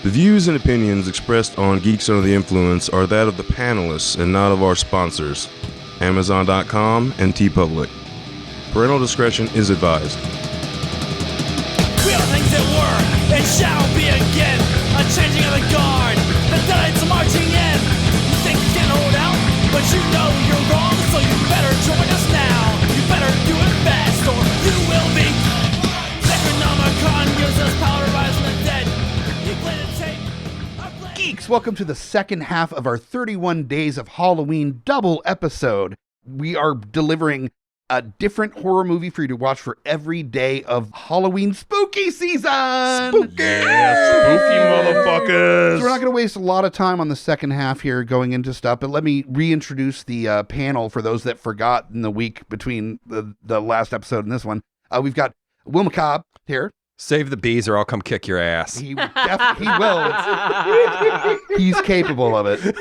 The views and opinions expressed on Geeks Under the Influence are that of the panelists and not of our sponsors, Amazon.com and TeePublic. Parental discretion is advised. We are things that were and shall be again. A changing of the guard, the deadites marching in. You think you can hold out, but you know you're wrong, so you better join us now. You better do it fast, or you will be. Necronomicon uses powderizing the dead. You play the tape. Geeks, welcome to the second half of our 31 Days of Halloween double episode. We are delivering a different horror movie for you to watch for every day of Halloween spooky season. Spooky! Yeah, spooky motherfuckers! So we're not going to waste a lot of time on the second half here going into stuff, but let me reintroduce the panel for those that forgot in the week between the last episode and this one. We've got Will McCobb here. Save the bees or I'll come kick your ass. He will. He's capable of it.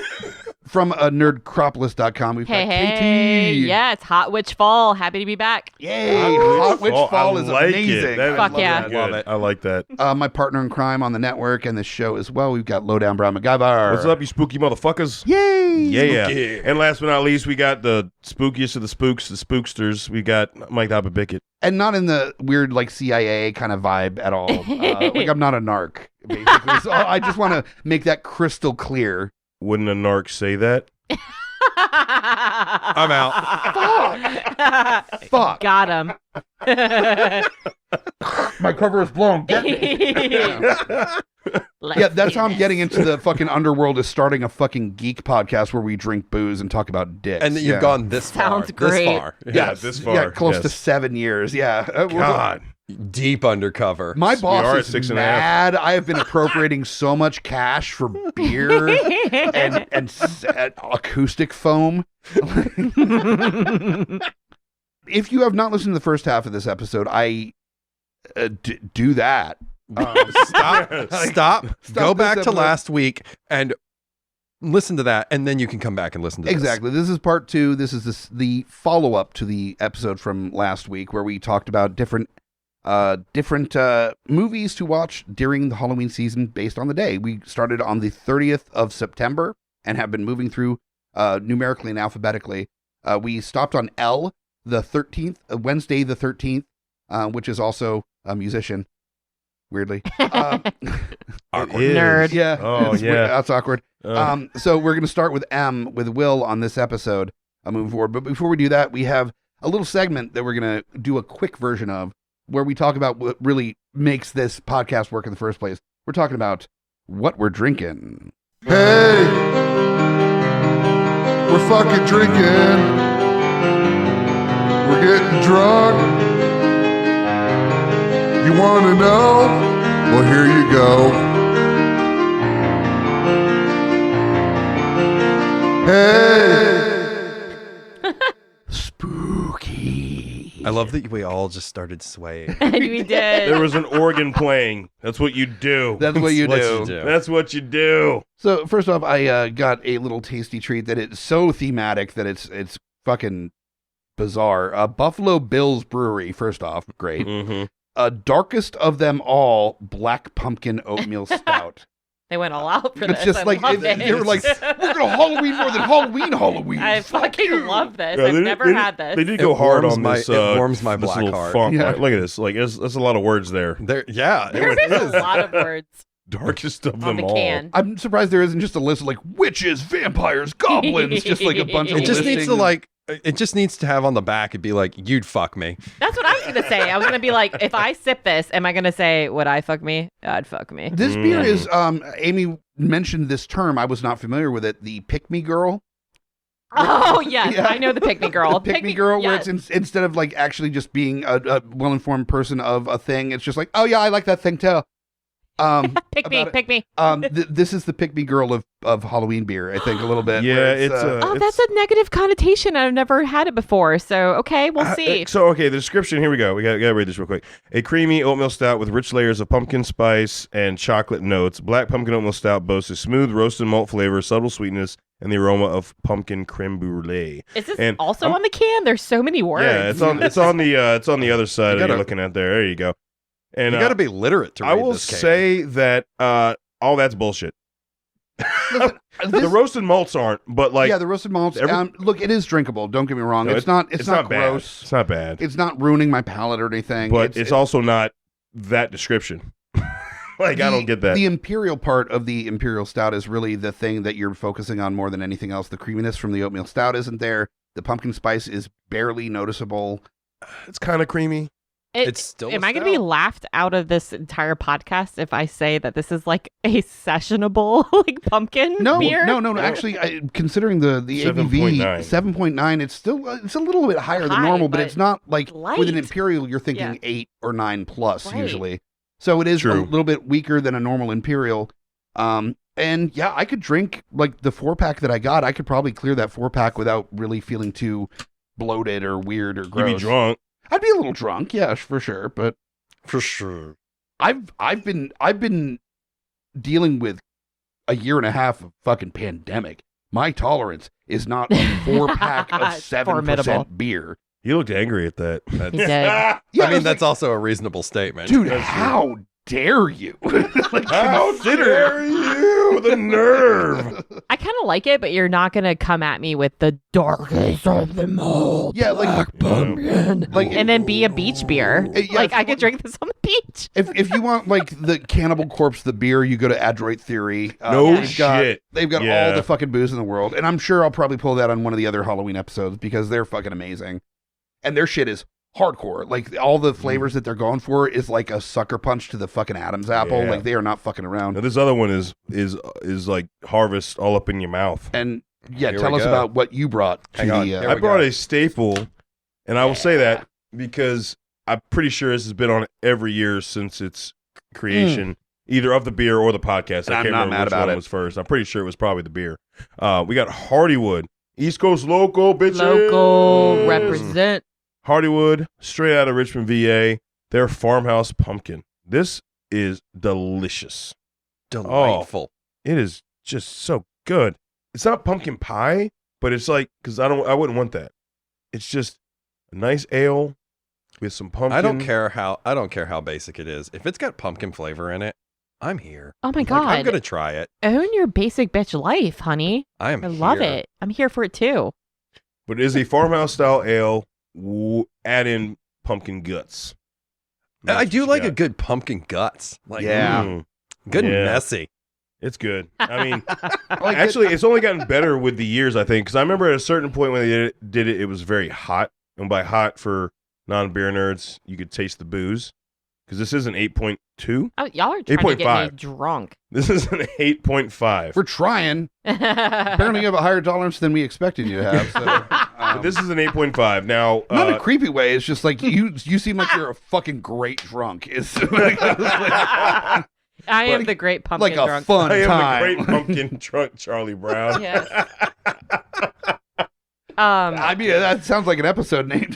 From nerdcropolis.com, we've got Hey, KT. yeah, it's Hot Witch Fall. Happy to be back. Yay, Hot Witch Fall is like amazing. Fuck yeah. I love it. I like that. My partner in crime on the network and the show as well, we've got Lowdown Brown MacGyver. What's up, you spooky motherfuckers? Yay! Yeah. Spooky. And last but not least, we got the spookiest of the spooks, the spooksters. We got Michael Bickett. And not in the weird, like, CIA kind of vibe at all. Like, I'm not a narc, basically. So I just want to make that crystal clear. Wouldn't a narc say that? I'm out. Fuck. Got him. My cover is blown. Get me. Yeah, that's how I'm getting into the fucking underworld, is starting a fucking geek podcast where we drink booze and talk about dicks. And you've gone this far. Sounds great. This far. Yeah, this far. Yeah, close yes. to 7 years. Yeah. God. Deep undercover. My We are boss at is 6.5. mad. I have been appropriating so much cash for beer and acoustic foam. If you have not listened to the first half of this episode, I do that. Stop. Go this back to episode. last week and listen to that, and then then you can come back and listen to Exactly. This is part 2. This is the follow-up to the episode from last week where we talked about different movies to watch during the Halloween season based on the day. We started on the 30th of September and have been moving through numerically and alphabetically. We stopped on L, the 13th, Wednesday the 13th, which is also a musician, weirdly. Awkward. Nerd. Yeah. Oh, It's yeah. weird. That's awkward. So we're going to start with M, with Will on this episode moving forward. But before we do that, we have a little segment that we're going to do a quick version of where we talk about what really makes this podcast work in the first place. We're talking about what we're drinking. Hey, we're fucking drinking. We're getting drunk. You want to know? Well, here you go. Hey. Spooky. I love that we all just started swaying. We did. There was an organ playing. That's what you do. That's what you do. That's what you do. So first off, I got a little tasty treat that is so thematic that it's fucking bizarre. Buffalo Bill's Brewery, first off, great. Mm-hmm. Darkest of them all, black pumpkin oatmeal stout. They went all out for It's this. just I like love it. they were like, we're gonna Halloween more than Halloween. I Fuck fucking you. love this. Yeah, I've they never did- had this. They did go hard warms on my- this. it warms my this black little heart. funk. Yeah. Look at this. Like, that's a lot of words there. Yeah. There's a lot of words Darkest of on them the all. can. I'm surprised there isn't just a list of like witches, vampires, goblins, just like a bunch of It just needs listings. to it just needs to have on the back, it'd be like, you'd fuck me. That's what I was going to say. I was going to be like, if I sip this, am I going to say, would I fuck me? I'd fuck me. This beer is, Amy mentioned this term. I was not familiar with it. The pick-me girl. Oh, yes. Yeah. I know the pick me girl. Pick-me girl, where yes. it's instead of like actually just being a well-informed person of a thing, it's just like, oh yeah, I like that thing too. Pick me, about it. pick me. This is the pick-me girl of Halloween beer, I think, a little bit. Yeah, where it's Oh, it's- that's a negative connotation. I've never had it before. So, okay, we'll see. So, okay, the description, here we go. We gotta read this real quick. A creamy oatmeal stout with rich layers of pumpkin spice and chocolate notes. Black pumpkin oatmeal stout boasts a smooth roasted malt flavor, subtle sweetness, and the aroma of pumpkin creme brulee. Is this And also on the can? There's so many words. Yeah, it's on the other side that you're looking at there. There you go. And You got to be literate to read I will this can. say that all that's bullshit. Listen, The roasted malts aren't, but like, yeah, the roasted malts. Look, it is drinkable. Don't get me wrong. no, It's not bad. gross. It's not bad, It's not ruining my palate or anything. but it's also not that description. Like, I don't get that. The imperial part of the imperial stout is really the thing that you're focusing on more than anything else. The creaminess from the oatmeal stout isn't there. The pumpkin spice is barely noticeable. It's kind of creamy. It's still Am a I going to be stout. laughed out of this entire podcast if I say that this is like a sessionable like pumpkin beer? No. Actually, considering the 7.9. ABV 7.9, it's still it's a little bit higher than High, normal, but but it's not like with an light. imperial you're thinking Yeah. 8 or 9 plus Right. usually. So it is a True. little bit weaker than a normal imperial. And yeah, I could drink like the 4-pack that I got. I could probably clear that 4-pack without really feeling too bloated or weird or gross. You'd be drunk. I'd be a little drunk, yeah, for sure. But For sure. I've been dealing with a year and a half of fucking pandemic. My tolerance is not a 4-pack of It's 7% formidable. beer. You looked angry at that. He did. Yeah, I mean, it's that's also a reasonable statement. dude. That's How dare you? Like, How dare you? The nerve. I kind of like it, but you're not going to come at me with the darkest of them all. Yeah, like Pumpkin. like And then be a beach beer. Yeah, Like, if I you could drink this on the beach. if you want like the Cannibal Corpse, the beer, you go to Adroit Theory. No they've got- shit. They've got Yeah. all the fucking booze in the world, and I'm sure I'll probably pull that on one of the other Halloween episodes because they're fucking amazing, and their shit is hardcore. Like all the flavors that they're going for is like a sucker punch to the fucking Adam's apple. Yeah. Like they are not fucking around. Now, this other one is like harvest all up in your mouth. And yeah, Here tell we us go. about what you brought to Hang on, the. here I we brought go. a staple, and I will say that because I'm pretty sure this has been on every year since its creation, either of the beer or the podcast. And I I'm can't not remember mad which about one it. was first. I'm pretty sure it was probably the beer. We got Hardywood, East Coast local, bitches. Local represent. Hardywood, straight out of Richmond, VA. Their farmhouse pumpkin. This is delicious. Delightful. It is just so good. It's not pumpkin pie, but it's like, because I wouldn't want that. It's just a nice ale with some pumpkin. I don't care how basic it is. If it's got pumpkin flavor in it, I'm here. Oh my Like, God. I'm gonna try it. Own your basic bitch life, honey. I am. I love here. it. I'm here for it too. But it is a farmhouse style ale. Add in pumpkin guts. I That's do what like you a got. good pumpkin guts. Like, Yeah. good and Yeah. messy. It's good. I mean, Like actually, it's only gotten better with the years, I think. Because I remember at a certain point when they did it, it was very hot. And by hot for non-beer nerds, you could taste the booze. Because this is an 8.2. Oh, y'all are trying to get me 8.5. drunk. This is an 8.5. we're trying. Apparently, you have a higher tolerance than we expected you to have. So, But this is an 8.5. Now, not in a creepy way. It's just like you seem like you're a fucking great drunk. It's I am the great pumpkin like a drunk. fun I am time. the great pumpkin drunk Charlie Brown. Yes. I mean, that sounds like an episode name.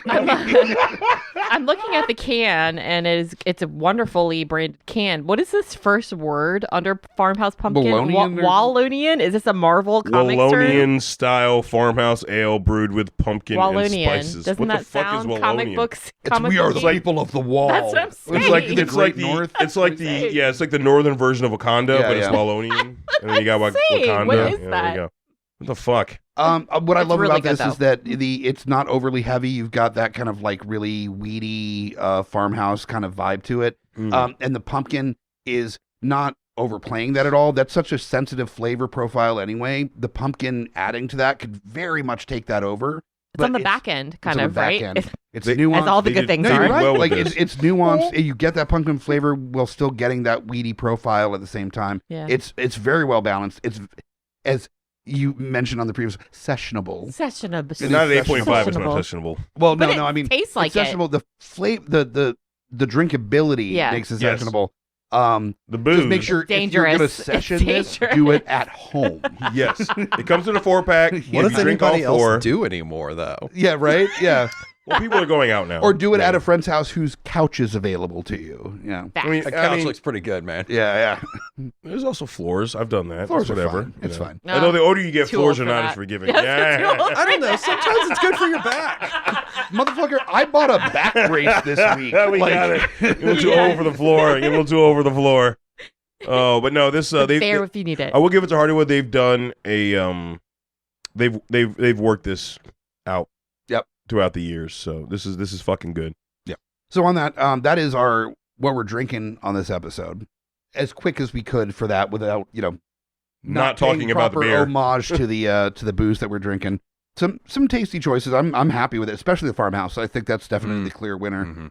I'm looking at the can, and it's a wonderfully branded can. What is this first word under Farmhouse Pumpkin? Wallonian or- Wallonian? Is this a Marvel comics term? Wallonian style farmhouse ale brewed with pumpkin Wallonian. and spices. Doesn't what that the fuck sound is comic Wallonian? books? It's Comic we are the book people of the wall. That's what I'm saying. It's like the It's like Great North. It's like the it's like the northern version of Wakanda, Yeah, but it's yeah. Wallonian. And then you got saying, Wakanda. what is Yeah, there you that? go. What the fuck? What I It's love really about good, this is that it's not overly heavy. You've got that kind of like really weedy farmhouse kind of vibe to it. And the pumpkin is not overplaying that at all. That's such a sensitive flavor profile anyway. The pumpkin adding to that could very much take that over. It's on the back end, It's kind on of, the back right? end. It's They- nuanced. As all the They good did- things No, are. you're right. well with Like this. it's nuanced. You get that pumpkin flavor while still getting that weedy profile at the same time. Yeah. It's very well balanced. It's as you mentioned on the previous sessionable. Sessionable. It's not an 8.5. It's not Sessionable. sessionable. Well, But no, it I mean tastes like it's sessionable. The flavor, the drinkability Yeah. makes it Yes. sessionable. The booze. Just make sure if you're going to Dangerous. It's session this, dangerous. do it at home. Yes, it comes in a 4-pack. What If does you drink all anybody else 4, do anymore, though? Yeah, right. Yeah, well, people are going out now. or do it Yeah. at a friend's house whose couch is available to you. Yeah, Facts. I mean, The couch looks pretty good, man. yeah. There's also floors. I've done that. Floors It's are whatever. fine. It's you know. fine. No, Although the older you get, too floors old are for not that. as forgiving. Yes, Yeah. too old. I don't know. Sometimes it's good for your back. Motherfucker, I bought a back brace this week. we got it. You're a little too over the floor. You're a little too over the floor. Oh, but no, this There if you need it. I will give it to Hardywood. They've done a they've worked this out. Yep. Throughout the years, so this is fucking good. So on that, that is what we're drinking on this episode. As quick as we could for that, without Not paying talking about the proper beer. homage to the booze that we're drinking. Some tasty choices. I'm happy with it, especially the Farmhouse. I think that's definitely the clear winner.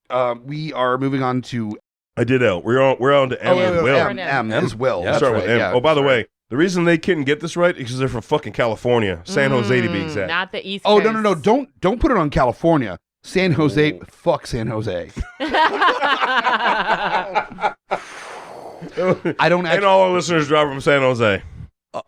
Mm-hmm. We are moving on to I did L. We're on to M with Will. M is Will. Yeah, That's Start with right, M. yeah. Oh, by the way, the reason they couldn't get this right is because they're from fucking California, San Jose to be exact. Not the East Oh Coast. no! Don't put it on California. San Jose. Fuck San Jose. I don't And actually. all our listeners drive from San Jose.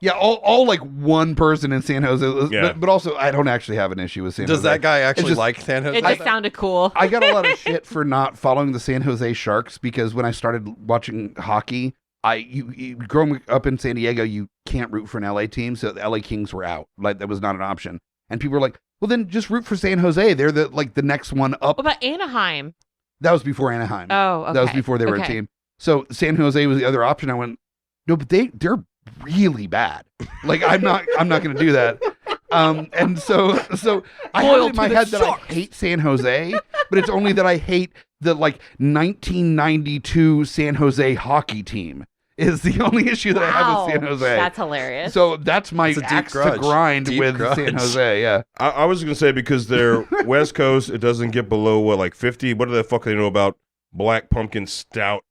Yeah, all like one person in San Jose. Yeah. But also, I don't actually have an issue with San Jose. Does that guy actually just- like San Jose? It just sounded cool. I got a lot of shit for not following the San Jose Sharks because when I started watching hockey, you growing up in San Diego, you can't root for an LA team, so the LA Kings were out. Like that was not an option. And people were like, "Well, then just root for San Jose. They're the next one up." What about Anaheim? That was before Anaheim. Oh, okay. That was before they were a Okay. team. So San Jose was the other option. I went, no, but they're really bad. Like I'm not going to do that. And so I have Loyal it in my to the head that I Sharks. hate San Jose, but it's only that I hate the 1992 San Jose hockey team is the only issue that I have with San Jose. That's hilarious. So that's my It's a deep axe to grudge. grind Deep with grudge. San Jose. Yeah. I was going to say because they're West Coast, it doesn't get below, what, like 50? What do the fuck they know about black pumpkin stout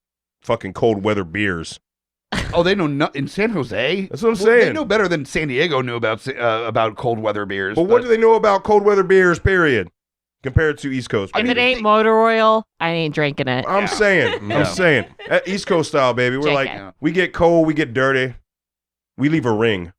fucking cold weather beers? Oh, they know in San Jose. That's what I'm They saying. know better than San Diego knew about cold weather beers. But what do they know about cold weather beers, period, compared to East Coast? if beers? it ain't motor oil, I ain't drinking it. I'm saying. Yeah. I'm saying. East Coast style, baby. We're Check like, it. we get cold, we get dirty, we leave a ring.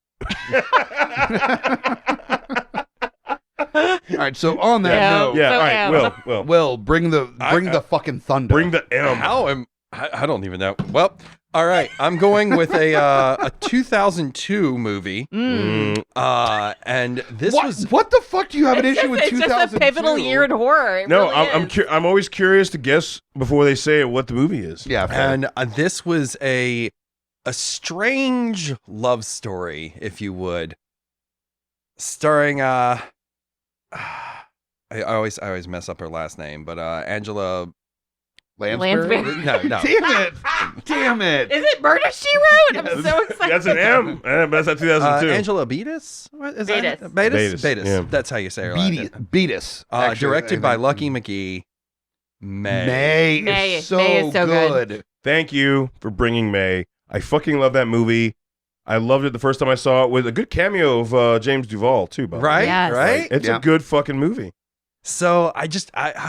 All right, so on that Yeah. note, Yeah, So, all right, Will. Will bring the fucking thunder. Bring the M. How am I don't even know. Well, all right. I'm going with a 2002 movie. And this was what the fuck do you have an It's issue with just 2002? a pivotal year in horror. It No, really I'm is. I'm always curious to guess before they say what the movie is. Yeah, fair. and this was a strange love story, if you would, starring I always mess up her last name, but Angela. Lansbury? Lansbury. No. Damn it! Is it Murder She Wrote? I'm so excited. That's an M. That's at 2002. Angela Beatis? What is Beatis. that? Beatis. Beatis, yeah. That's how you say her last name. Beatus. Directed by Lucky McGee. May. May Is so, is so good. Thank you for bringing May. I fucking love that movie. I loved it the first time I saw it with a good cameo of James Duvall too. By the way. Right? Yes. Right? It's Yeah. a good fucking movie. So I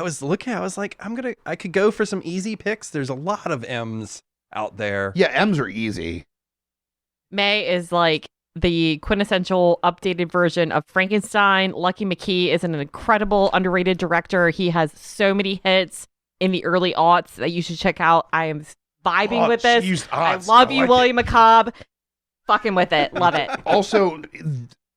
was looking, I was like, I could go for some easy picks. There's a lot of M's out there. Yeah, M's are easy. May is like the quintessential updated version of Frankenstein. Lucky McKee is an incredible, underrated director. He has so many hits in the early aughts that you should check out. I am vibing with this. Jeez, I odds. love you, like William McCobb. Fucking with it. Love it. Also,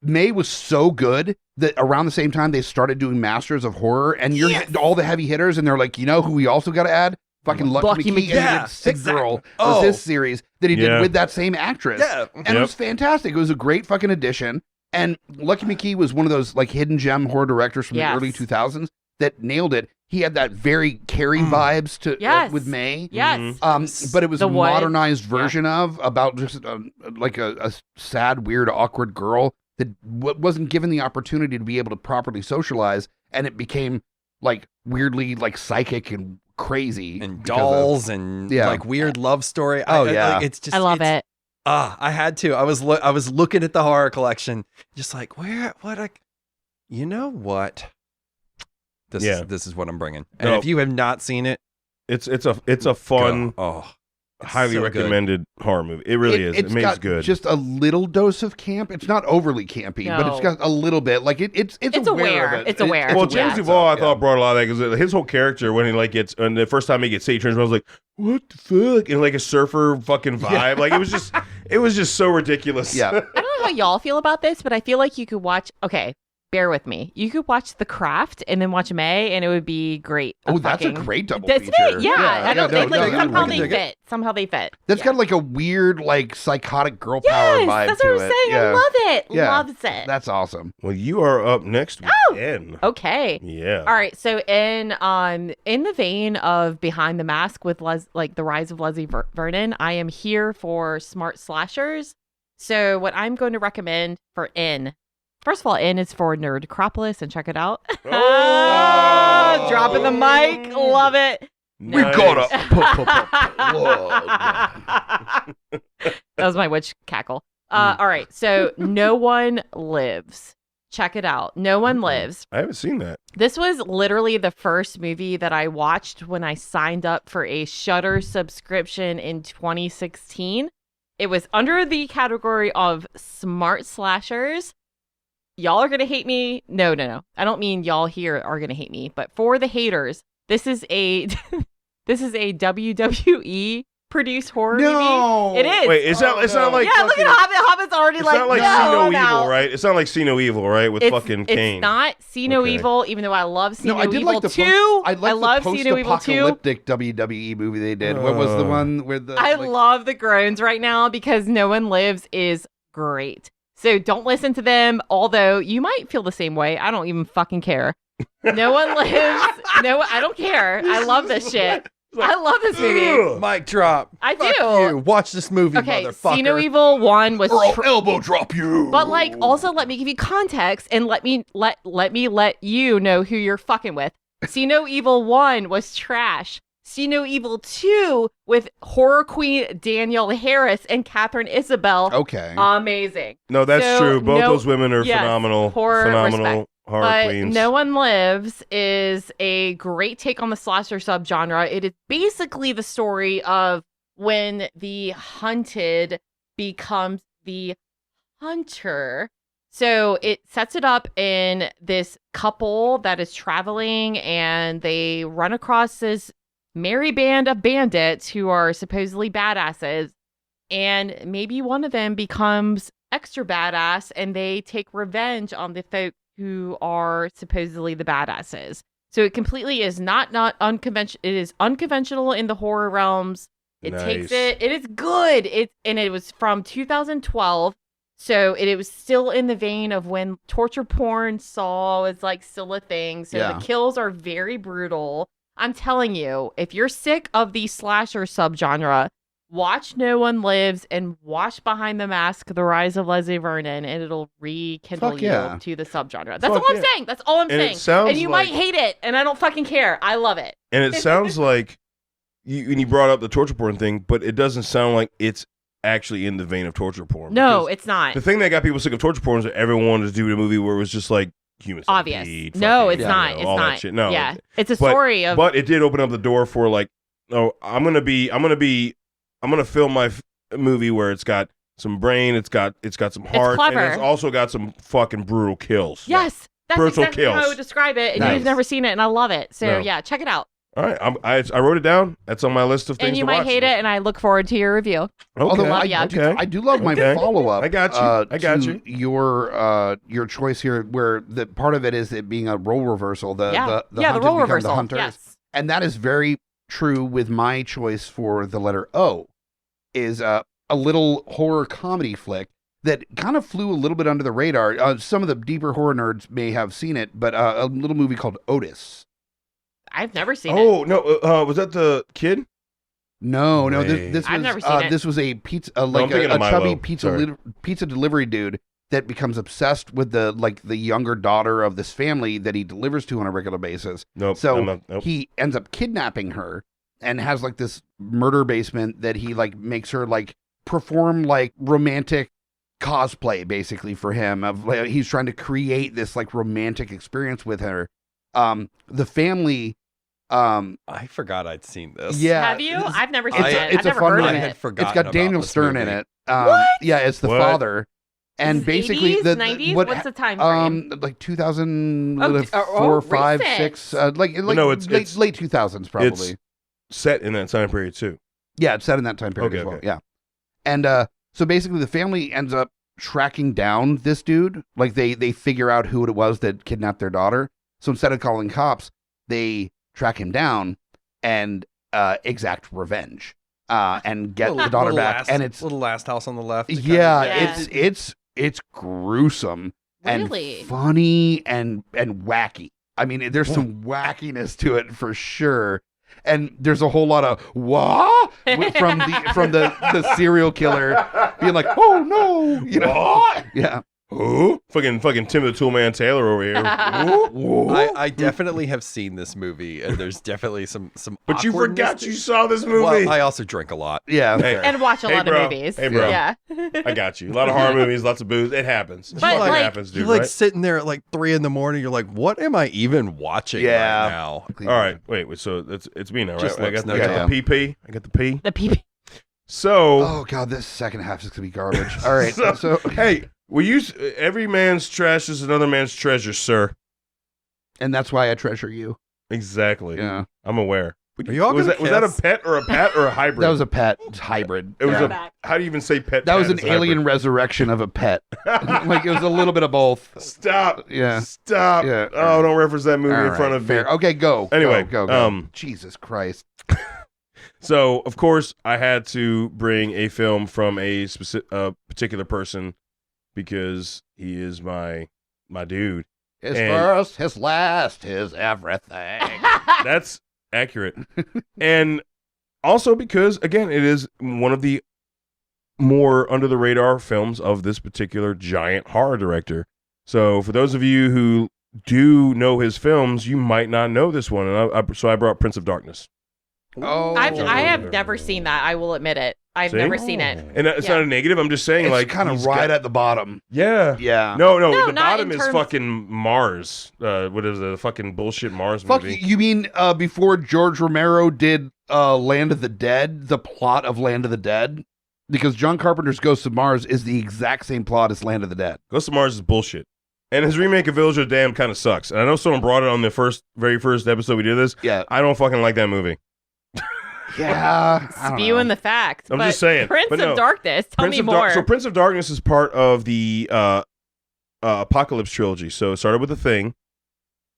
May was so good that around the same time they started doing Masters of Horror, and you're all the heavy hitters, and they're like, you know who we also got to add? Fucking Lucky McKee. And he Yeah, did Sick exactly. Girl Oh. was his series that he did Yeah. with that same actress. Yeah. And it Yep. was fantastic. It was a great fucking addition. And Lucky McKee was one of those like hidden gem horror directors from Yes. the early 2000s that nailed it. He had that very Carrie vibes to Yes. with May. Yes. But it was The a Wood. modernized version of about just like a sad, weird, awkward girl that wasn't given the opportunity to be able to properly socialize, and it became like weirdly like psychic and crazy And because of- dolls and Yeah. like weird love story. Oh, yeah. like, it's just I love it's- it. I had to. I was looking at the horror collection, just like you know what? This is what I'm bringing. And No. if you have not seen it, It's a fun, go. It's highly so good. recommended horror movie. It really is. It It's makes got good. just a little dose of camp. It's not overly campy, but it's No. got a little bit. Like it's aware of it. It's aware. Well, Yeah. James Duvall, I thought brought a lot of that because his whole character when he like gets and the first time he gets hit, he turns around, I was like, "What the fuck?" and like a surfer fucking vibe. Like it was just so ridiculous. Yeah. I don't know how y'all feel about this, but I feel like you could watch. Okay, bear with me. You could watch The Craft and then watch May, and it would be great. That's a great double That's feature. it. Yeah, I don't, no, somehow no, they fit. Somehow they fit. That's yeah. got like a weird, like psychotic girl power vibe that's to what it. I'm saying. I love it. Loves it. That's awesome. Well, you are up next with N. Okay. Yeah. All right. So in the vein of Behind the Mask with like the rise of Leslie Vernon, I am here for smart slashers. So what I'm going to recommend for N. First of all, N is for Nerdcropolis, and check it out. Dropping the mic. Love it. We gotta That was my witch cackle. All right. So No One Lives. Check it out. No One Lives. I haven't seen that. This was literally the first movie that I watched when I signed up for a Shudder subscription in 2016. It was under the category of smart slashers. Y'all are going to hate me. No. I don't mean y'all here are going to hate me, but for the haters, this is a WWE produced horror movie. It is. Wait, it's not like yeah, look at Hobbit. Hobbit's already it's like, not like no, See No I'm out. Evil, right? It's not like See No Evil, right? With fucking Kane. It's not See No Okay. Evil, even though I love See No I did Evil like the 2. I love the See No Evil 2. post-apocalyptic WWE movie they did. What was the one where the I love the groans right now because No One Lives is great. So don't listen to them, although you might feel the same way. I don't even fucking care. No One Lives. No, I don't care. I love this shit. I love this movie. Mic drop. I Fuck do. You. Watch this movie, Okay, motherfucker. See No Evil 1 was or I'll elbow drop you. but like also let me give you context and let me let you know who you're fucking with. See No Evil 1 was trash. See No Evil 2 with horror queen Danielle Harris and Catherine Isabel. Okay. Amazing. No, that's So, true. Both no- those women are yes, phenomenal. horror Phenomenal respect. horror But queens. No One Lives is a great take on the slasher subgenre. It is basically the story of when the hunted becomes the hunter. So it sets it up in this couple that is traveling and they run across this merry band of bandits who are supposedly badasses. And maybe one of them becomes extra badass and they take revenge on the folk who are supposedly the badasses. So it completely is not unconventional. It is unconventional in the horror realms. It takes it. It is good. It was from 2012. So it was still in the vein of when torture porn was like still a thing. So the kills are very brutal. I'm telling you, if you're sick of the slasher subgenre, watch No One Lives and watch Behind the Mask, The Rise of Leslie Vernon, and it'll rekindle you to the subgenre. That's all I'm saying. That's all I'm saying. And you might hate it, and I don't fucking care. I love it. And it sounds like, you brought up the torture porn thing, but it doesn't sound like it's actually in the vein of torture porn. No, it's not. The thing that got people sick of torture porn is that everyone wanted to do a movie where it was just like human obvious. centipede, No, fucking, it's not. It's all not. that shit. No, yeah, it's a story of. But it did open up the door for like, no, I'm gonna film my movie where it's got some brain, it's got some heart, clever. and it's also got some fucking brutal kills. Yes, that's brutal exactly kills. how I would describe it, and you've never seen it, and I love it. So yeah, check it out. All right, I wrote it down. That's on my list of things. And you to might watch. hate it, and I look forward to your review. Okay. Although I I do love my follow-up. I got you. Your choice here, where the part of it is it being a role reversal. The hunted role become reversal. The hunters. Yes. And that is very true with my choice for the letter O. Is a little horror comedy flick that kind of flew a little bit under the radar. Some of the deeper horror nerds may have seen it, but a little movie called Otis. I've never seen it. Oh no, was that the kid? No, this was I've never seen it. This was a pizza, I'm like thinking a of chubby Milo. pizza delivery dude that becomes obsessed with the younger daughter of this family that he delivers to on a regular basis. Nope. So he ends up kidnapping her and has like this murder basement that he like makes her like perform like romantic cosplay basically for him. Of like, he's trying to create this like romantic experience with her. The family. I forgot I'd seen this. Yeah. Have you? I've never seen it. It's I've never fun heard one. of I had it. forgotten It's got about Daniel this Stern movie. in it. What? Yeah, it's the What? father. And This is basically 80s, the 90s? what What's the time frame? like 2004, oh, 5, recent. 6, like no, it's late 2000s probably. It's set in that time period too. Yeah, it's set in that time period Okay, as well. okay. Yeah. And so basically the family ends up tracking down this dude. Like they figure out who it was that kidnapped their daughter. So instead of calling cops, they track him down and exact revenge and get the daughter back. And it's little Last House on the Left. it's gruesome Really? and funny and wacky. I mean, there's some wackiness to it for sure. And there's a whole lot of what from the serial killer being like, oh no, you know, What? yeah. Who? Fucking Tim the Toolman Taylor over here. Who? I definitely have seen this movie, and there's definitely some. But you forgot awkwardness you saw this movie. Well, I also drink a lot. Yeah. Hey. And watch a lot bro. of movies. Hey, bro. Yeah. I got you. A lot of horror movies, lots of booze. It happens. But, It like, happens, dude. You're like right? sitting there at like 3 a.m. You're like, what am I even watching Yeah. right now? All right, wait. So it's me now, right? Just I got, looks I got no the PP. I got the P. The PP. So, Oh god, this second half is gonna be garbage. All right. So- So hey, we use every man's trash is another man's treasure, sir. and that's why I treasure you. Exactly. Yeah. I'm aware. Are you all was gonna that a kiss? pet or a pat or a hybrid? That was a pet hybrid. It was Yeah. How do you even say pet? That was pat an is a alien hybrid? resurrection of a pet. Like it was a little bit of both. Stop. Yeah. Stop. Yeah. Oh, don't reference that movie All in front right, of fair. me. Okay, go. Anyway, go. Jesus Christ. So, of course, I had to bring a film from a particular person because he is my dude. His And- first, his last, his everything. That's accurate. And also because, again, it is one of the more under the radar films of this particular giant horror director. So for those of you who do know his films, you might not know this one. And so I brought Prince of Darkness. Oh, I have never seen that. I will admit it. I've See? never seen it. And it's Yeah. not a negative. I'm just saying, it's like, kind of he's right got- at the bottom. Yeah. Yeah. No, No, the not bottom in is terms- fucking Mars. What is the fucking bullshit Mars Fuck, movie? you mean before George Romero did Land of the Dead, the plot of Land of the Dead? Because John Carpenter's Ghost of Mars is the exact same plot as Land of the Dead. Ghost of Mars is bullshit. And his remake of Village of the Damned kind of sucks. And I know someone brought it on the very first episode we did this. Yeah. I don't fucking like that movie. Yeah. I don't Spewing know. the facts. I'm but just saying, Prince but of no. Darkness. Tell me more. So Prince of Darkness is part of the Apocalypse trilogy. So it started with The Thing,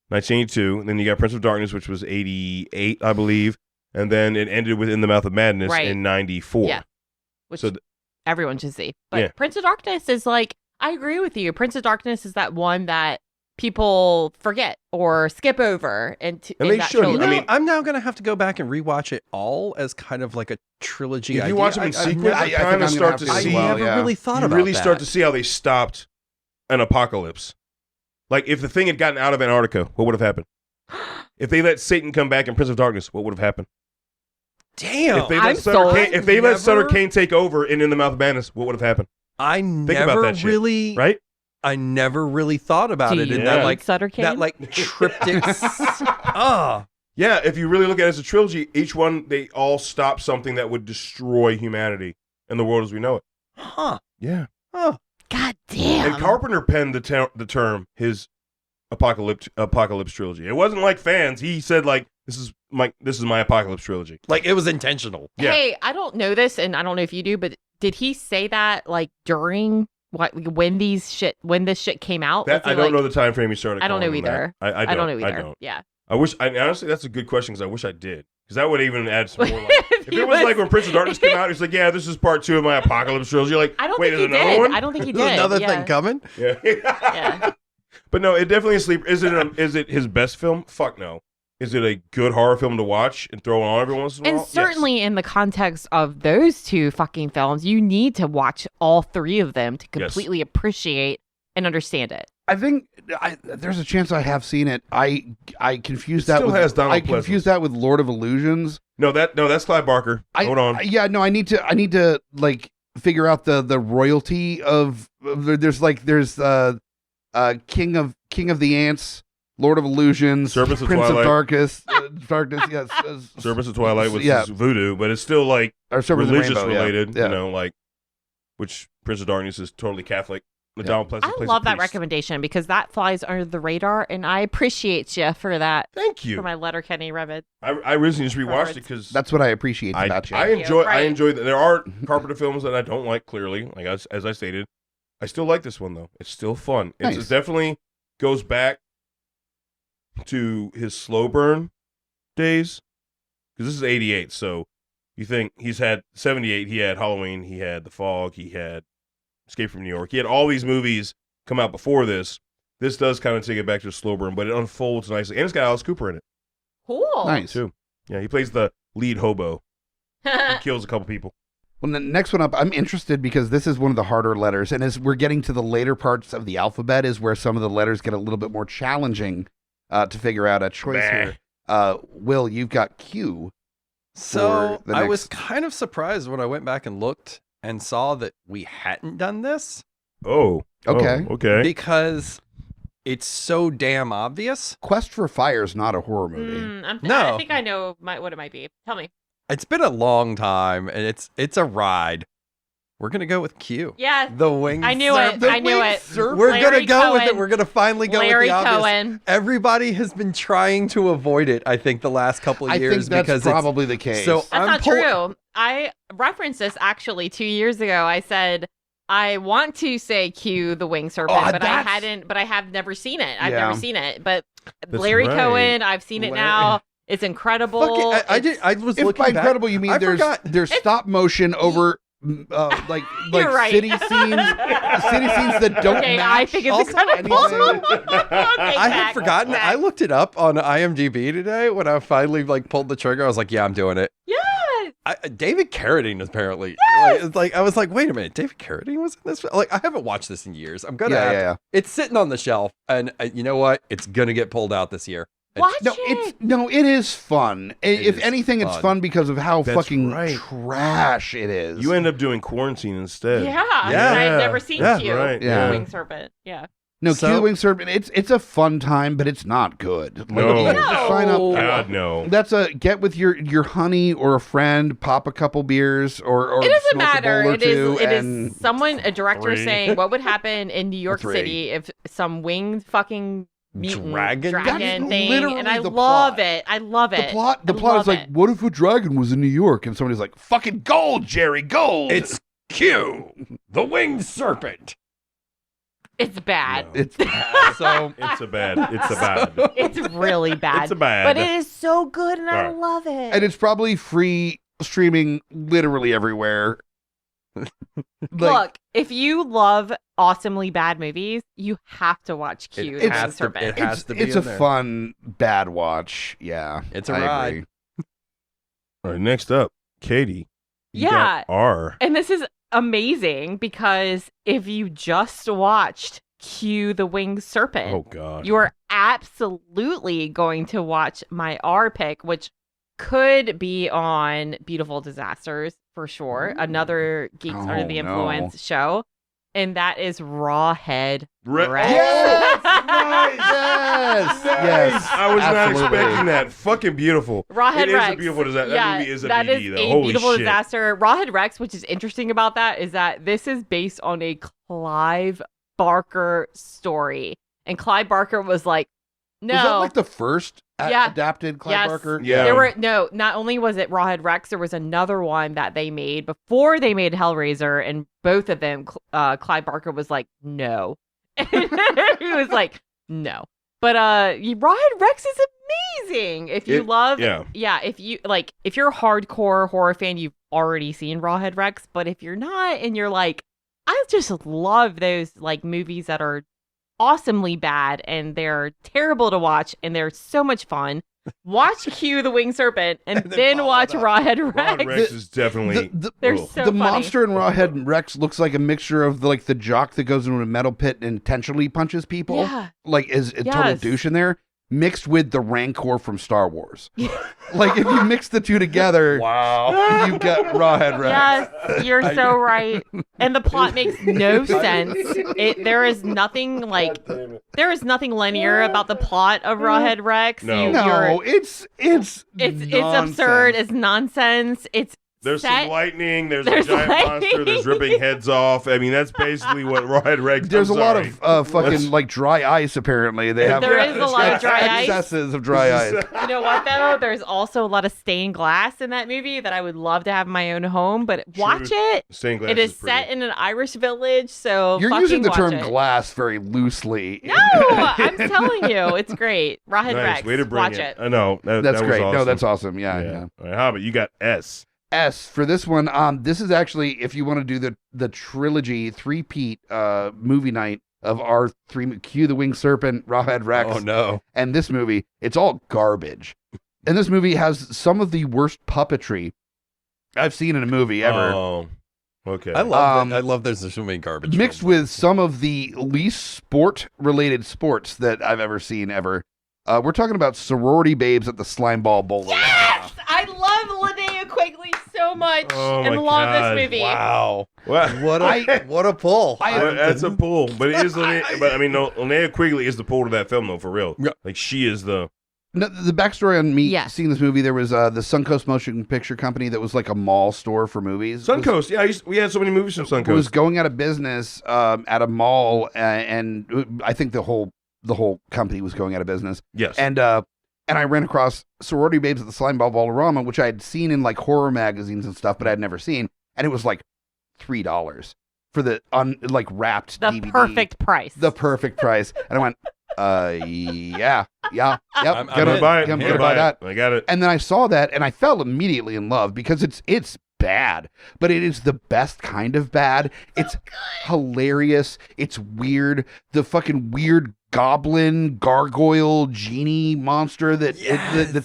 1982. And then you got Prince of Darkness, which was 88, I believe. And then it ended with In the Mouth of Madness Right. in 94. Yeah. Which So everyone should see. But Yeah. Prince of Darkness is like, I agree with you. Prince of Darkness is that one that people forget or skip over. And they shouldn't. trilogy. I mean- I'm now gonna have to go back and rewatch it all as kind of like a trilogy. If you idea. watch them in I've sequence, never- I you think kind I'm of gonna start have to to as see. I well, never yeah. really thought You about really that. start to see how they stopped an apocalypse. Like, if The Thing had gotten out of Antarctica, what would have happened? If they let Satan come back in Prince of Darkness, what would have happened? Damn. If they I'm let Sutter sold. Kane, if they let Sutter Never- Kane take over in the Mouth of Madness, what would have happened? I about never that shit, really, Right? I never really thought about Do it you in Yeah. that like Sutter Kane? that like triptych. Yeah, if you really look at it as a trilogy, each one, they all stop something that would destroy humanity and the world as we know it. Huh. Yeah. Huh. God damn. And Carpenter penned the term his apocalypse trilogy. It wasn't like fans. He said, like, this is my apocalypse trilogy. Like it was intentional. Yeah. Hey, I don't know this, and I don't know if you do, but did he say that like during when this shit came out? That, Was I he, don't like- know the time frame he started. I don't know calling them either. that. I don't know either. I don't. Yeah. I wish. Honestly, that's a good question because I wish I did. Because that would even add some more. Like, if he it was was- like when Prince of Darkness came out, it's like, yeah, this is part 2 of my apocalypse trilogy. You're like, I don't wait, think he there's another did. one? I don't think he There's did. another yeah. thing coming. Yeah. Yeah. But no, it definitely is sleeper. Is it his best film? Fuck no. Is it a good horror film to watch and throw on every once in a while? And certainly in the context of those two fucking films, you need to watch all three of them to completely appreciate and understand it. I think there's a chance I have seen it. I confused It that still with has Donald I confused that with Lord of Illusions. No, that's Clive Barker. Hold on. I need to like figure out the royalty of there's King of the Ants, Lord of Illusions, Serpents of Prince Twilight. of Darkness, yes, Serpents of Twilight was yeah. voodoo, but it's still like or Serpents of religious Rainbow, yeah. related, Yeah. you know, like which Prince of Darkness is totally Catholic. The Yeah. Donald Pleasant I plays love a that priest. recommendation because that flies under the radar, and I appreciate you for that. Thank you. For my Letterkenny Remit. I recently just rewatched it because That's what I appreciate about you. I Thank you. enjoy Right. I enjoy that there are Carpenter films that I don't like clearly, like as I stated. I still like this one though. It's still fun. Nice. It definitely goes back to his slow burn days, because this is 88. So you think he's had 78. He had Halloween. He had The Fog. He had Escape from New York. He had all these movies come out before this. This does kind of take it back to a slow burn, but it unfolds nicely, and it's got Alice Cooper in it Cool. Nice. too. Yeah, he plays the lead hobo. He kills a couple people. Well, the next one up, I'm interested because this is one of the harder letters. And as we're getting to the later parts of the alphabet is where some of the letters get a little bit more challenging to figure out a choice here. Will, you've got Q. So for the I was next- kind of surprised when I went back and looked and saw that we hadn't done this Oh. Okay. Oh, okay. because it's so damn obvious. Quest for Fire is not a horror movie. No. I think I know what it might be. Tell me. It's been a long time and it's a ride. We're going to go with Q. Yeah. The Winged I knew it. Serpent. I knew it. We're going to Larry go with it. Cohen. We're going to finally go Larry with the obvious. Cohen. Everybody has been trying to avoid it, I think, the last couple of I years think that's because probably the case. So That's I'm not true. I referenced this actually 2 years ago. I said I want to say Q, the Winged Serpent, Oh, but I that's- hadn't. But I have never seen it. I've Yeah. never seen it. But That's Larry right. Cohen, I've seen it Larry- now. It's incredible. Fuck it. I was if looking by back. incredible you mean I there's forgot. stop motion over like You're right. city scenes that don't Okay, match. I think it's Also, incredible. anything. I had forgotten. I looked it up on IMDb today when I finally pulled the trigger. I was like, yeah, I'm doing it. Yes. David Carradine apparently. Like, I was like, wait a minute, David Carradine was in this? Like, I haven't watched this in years. I'm gonna. have to. Yeah. It's sitting on the shelf, and you know what? It's gonna get pulled out this year. Watch No, it. it is fun. If is anything, it's fun. fun because of how That's fucking right. trash it is. You end up doing Quarantine instead. Yeah. Yeah. I've never seen Yeah, Q, right, the yeah. Winged Serpent. Yeah. No, So- Q the Winged Serpent. It's a fun time, but it's not good. No. Sign up. God, no. That's a get with your honey or a friend, pop a couple beers, or It doesn't smoke a matter. bowl or It is. two, It and is someone, a director, Three. saying what would happen in New York Three. City if some winged fucking mutant Dragon? That's thing, literally and I the love plot. it. I love it. The I plot love is like, it. what if a dragon was in New York? And somebody's like, fucking gold, Jerry, gold. It's Q, the Winged Serpent. It's bad. No. It's So It's a bad. It's really bad. It's a bad. But it is so good, and I Alright. love it. and it's probably free streaming literally everywhere. Look, if you love awesomely bad movies, you have to watch Q, the It has Winged to- Serpent. it has to be it's in a there. fun bad watch. Yeah, It's a I ride. agree. All right, next up, Katie. You Yeah. got R. And this is amazing because if you just watched Q, the Winged Serpent, Oh God. you are absolutely going to watch my R pick, which could be on Beautiful Disasters for sure. Another Geeks Under the Oh, no. Influence show. And that is Rawhead Re- Rex. Yes! Nice. Yes! Nice. Yes, I was absolutely. not expecting that. Fucking beautiful. Rawhead It is Rex. a beautiful disaster. Yeah, That movie is a that BD, is though. a Holy beautiful shit. disaster. Rawhead Rex, which is interesting about that, is that this is based on a Clive Barker story. And Clive Barker was like, no. Was that like the first Yeah. adapted Clive Yes. Barker? Yeah. There were not only was it Rawhead Rex, there was another one that they made before they made Hellraiser, and both of them, Clive Barker was like, no. He was like, no. But Rawhead Rex is amazing. If you love, if you're a hardcore horror fan, you've already seen Rawhead Rex. But if you're not, and you're like, I just love those like movies that are awesomely bad and they're terrible to watch and they're so much fun. Watch Q, the Winged Serpent, and then follow watch it up. Rawhead Rex. Rawhead Rex is definitely. They're Ugh. so the funny. monster in Rawhead Rex looks like a mixture of the jock that goes into a metal pit and intentionally punches people. Yeah. Like is a total Yes. douche in there, mixed with the Rancor from Star Wars. Like if you mix the two together, Wow. you got Rawhead Rex. Yes, you're so right. And the plot makes no sense. There is nothing linear about the plot of Rawhead Rex. No. No, it's It's absurd. It's nonsense. It's There's set. some lightning. There's a There's giant lightning. monster. There's ripping heads off. I mean, that's basically what Rawhead Rex. There's I'm a lot sorry. of fucking like dry ice. Apparently, they have There is a lot of dry ice. excesses of dry ice. You know what though? There's also a lot of stained glass in that movie that I would love to have in my own home. But watch it. Stained glass It is pretty. set in an Irish village, so You're fucking using the watch term it. glass very loosely. No, I'm telling you, it's great. Rawhead Nice Rex, way to bring watch it. it. I know that That's was great. Awesome. No, that's awesome. Yeah. All right, Hobbit, you got S. S for this one. This is actually, if you want to do the trilogy three-peat movie night of our three, Cue the Winged Serpent, Rawhead Rex, Oh no. and this movie, it's all garbage. And this movie has some of the worst puppetry I've seen in a movie ever. Oh, okay. I love that. I love there's so many garbage Mixed films. with some of the least sport-related sports that I've ever seen ever. We're talking about sorority babes at the slime ball bowl. Yes, I love Linnea Quigley so much, Oh and my love God. this movie. Wow. What? What a pull. That's a pull, but it is. But I mean, no, Linnea Quigley is the pull to that film, though, for real. Yeah. Like she is the. No, the backstory on me Yes. seeing this movie, there was the Suncoast Motion Picture Company that was like a mall store for movies. Suncoast. Yeah, we had so many movies from It was Suncoast. going out of business at a mall, and I think the whole company was going out of business. Yes. And I ran across Sorority Babes at the Slime Ball Ballerama, which I had seen in like horror magazines and stuff, but I had never seen, and it was like $3 for the like wrapped The DVD. perfect price. The perfect price. And I went, yep, I'm gonna buy it. I'm I'm gonna buy that. I got it. And then I saw that, and I fell immediately in love because it's bad, but it is the best kind of bad. It's hilarious. It's weird. The fucking weird goblin gargoyle genie monster that's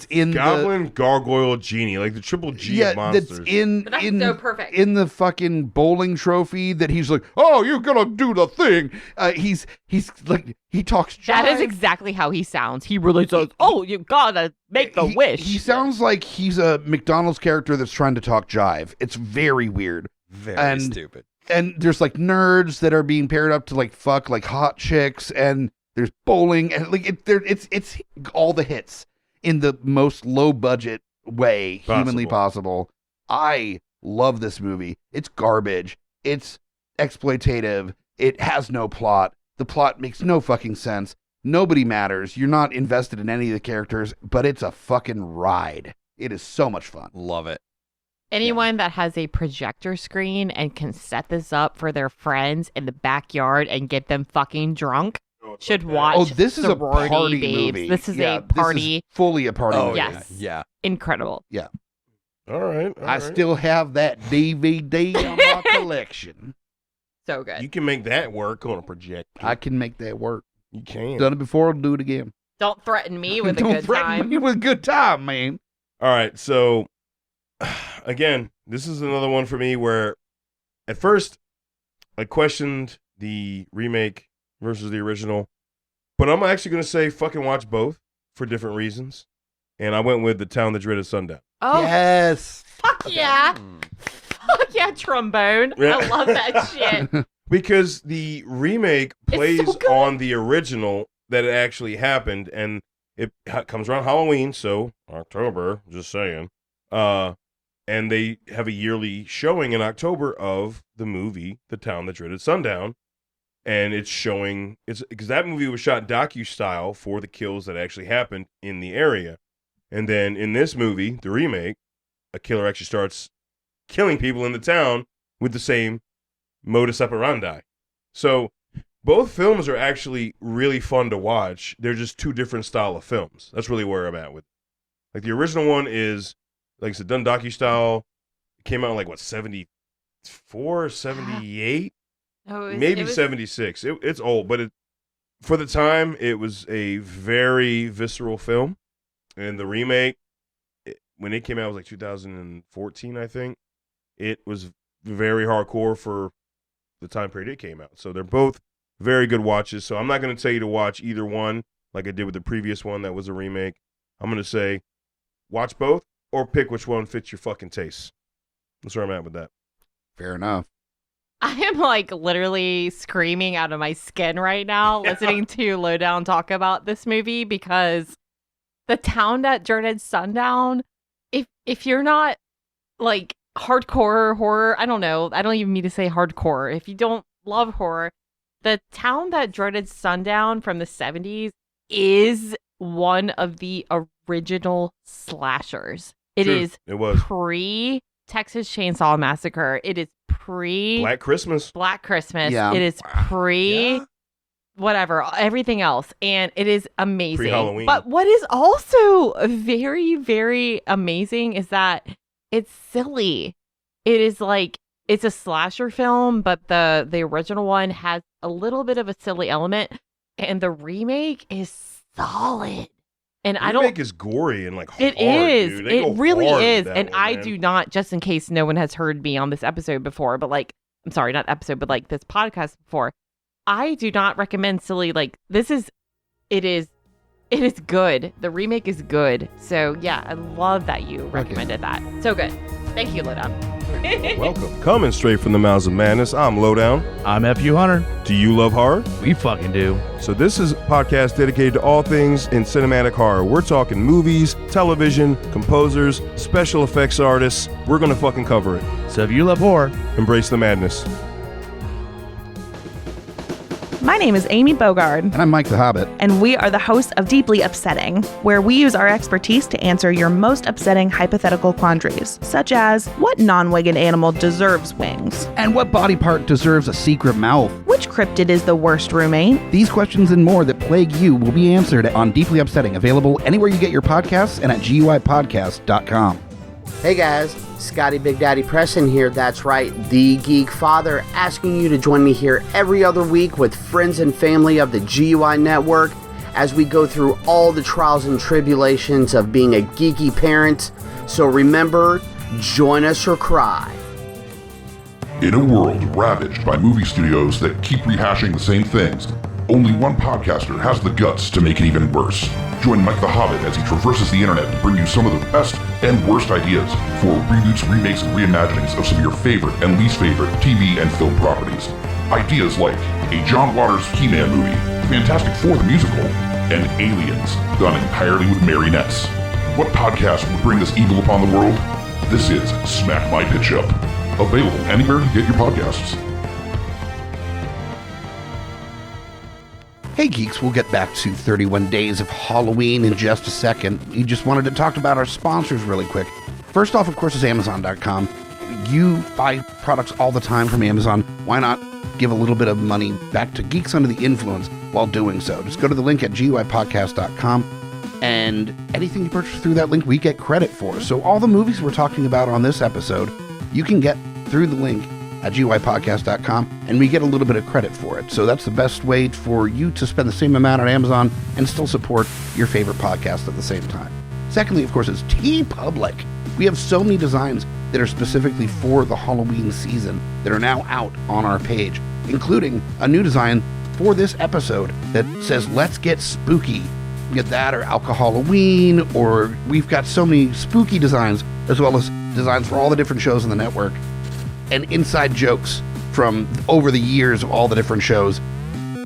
in Goblin, Gargoyle, Genie, like the triple G of monsters. that's in But that's in so perfect. in the fucking bowling trophy that he's like, oh, you're gonna do the thing. He's like, he talks jive. That is exactly how he sounds. He really says, "Oh, you gotta make the wish." He sounds like he's a McDonald's character that's trying to talk jive. It's very weird. Very stupid. And there's like nerds that are being paired up to like fuck like hot chicks, and there's bowling, and like it's all the hits in the most low budget way humanly possible. I love this movie. It's garbage. It's exploitative. It has no plot. The plot makes no fucking sense. Nobody matters. You're not invested in any of the characters, but it's a fucking ride. It is so much fun. Love it. Anyone that has a projector screen and can set this up for their friends in the backyard and get them fucking drunk should watch. Oh, this is a Sorority party Babes. movie. This is Yeah, a party. This is fully a party Oh movie. yes. yeah. Incredible. All right. I still have that DVD on my collection. So good. You can make that work on a projector. I can make that work. You can. Done it before, I'll do it again. Don't threaten me with a Don't good threaten time. me with a good time, man. All right. So, again, this is another one for me where at first I questioned the remake versus the original, but I'm actually going to say fucking watch both for different reasons. And I went with The Town That Dreaded Sundown. Oh, Yes. fuck yeah. Fuck yeah, trombone. Yeah. I love that shit. Because the remake plays so good. on the original that it actually happened, and it comes around Halloween, so October, just saying. And they have a yearly showing in October of the movie The Town That Dreaded Sundown. And it's showing, because that movie was shot docu-style for the kills that actually happened in the area. And then in this movie, the remake, a killer actually starts killing people in the town with the same modus operandi. So both films are actually really fun to watch. They're just two different style of films. That's really where I'm at with it. Like the original one is, like I said, done docu-style. It came out in like, what, 74, 78? Maybe 76. It's old, but for the time, it was a very visceral film. And the remake, when it came out, it was like 2014, I think. It was very hardcore for the time period it came out. So they're both very good watches. So I'm not going to tell you to watch either one like I did with the previous one that was a remake. I'm going to say watch both or pick which one fits your fucking taste. That's where I'm at with that. Fair enough. I am like literally screaming out of my skin right now listening to Lowdown talk about this movie because The Town That Dreaded Sundown, if you're not like hardcore horror. I don't know. I don't even mean to say hardcore. If you don't love horror, The Town That Dreaded Sundown from the 70s is one of the original slashers. It is pre Texas Chainsaw Massacre. It is pre Black Christmas. Yeah. It is pre whatever, everything else. And it is amazing. Pre-Halloween. But what is also very, very amazing is that it's silly. It is like, it's a slasher film, but the original one has a little bit of a silly element, and the remake is solid. And The remake is gory and like hard, it is. dude. They It go really hard with is. that And one, I man. do not, just in case no one has heard me on this episode before, but like, I'm sorry, not episode, but like this podcast before, I do not recommend silly. Like it is good. The remake is good. So yeah, I love that you recommended that. So good. Thank you, Lowdown. Welcome. Coming straight from the mouths of madness, I'm Lowdown. I'm FU Hunter. Do you love horror? We fucking do. So this is a podcast dedicated to all things in cinematic horror. We're talking movies, television, composers, special effects artists. We're going to fucking cover it. So if you love horror, Embrace the madness. My name is Amy Bogard, And I'm Mike the Hobbit. and we are the hosts of Deeply Upsetting, where we use our expertise to answer your most upsetting hypothetical quandaries, such as what non-winged animal deserves wings? And what body part deserves a secret mouth? Which cryptid is the worst roommate? These questions and more that plague you will be answered on Deeply Upsetting, available anywhere you get your podcasts and at GUIPodcast.com. Hey guys, Scotty Big Daddy Preston here, that's right, the Geek Father, asking you to join me here every other week with friends and family of the GUI Network as we go through all the trials and tribulations of being a geeky parent. So remember, join us or cry. In a world ravaged by movie studios that keep rehashing the same things, only one podcaster has the guts to make it even worse. Join Mike the Hobbit as he traverses the internet to bring you some of the best and worst ideas for reboots, remakes, and reimaginings of some of your favorite and least favorite TV and film properties. Ideas like a John Waters He-Man movie, Fantastic Four the musical, and Aliens, done entirely with marionettes. What podcast would bring this evil upon the world? This is Smack My Pitch Up. Available anywhere you get your podcasts. Hey geeks, we'll get back to 31 Days of Halloween in just a second. We just wanted to talk about our sponsors really quick. First off, of course, is Amazon.com. You buy products all the time from Amazon. Why not give a little bit of money back to Geeks Under the Influence while doing so? Just go to the link at GUIPodcast.com, and anything you purchase through that link, we get credit for. So all the movies we're talking about on this episode, you can get through the link at GUIPodcast.com, and we get a little bit of credit for it. So that's the best way for you to spend the same amount on Amazon and still support your favorite podcast at the same time. Secondly, of course, is TeePublic. We have so many designs that are specifically for the Halloween season that are now out on our page, including a new design for this episode that says, "Let's get spooky." Get that, or Alcohol-Halloween, or we've got so many spooky designs, as well as designs for all the different shows in the network, and inside jokes from over the years of all the different shows.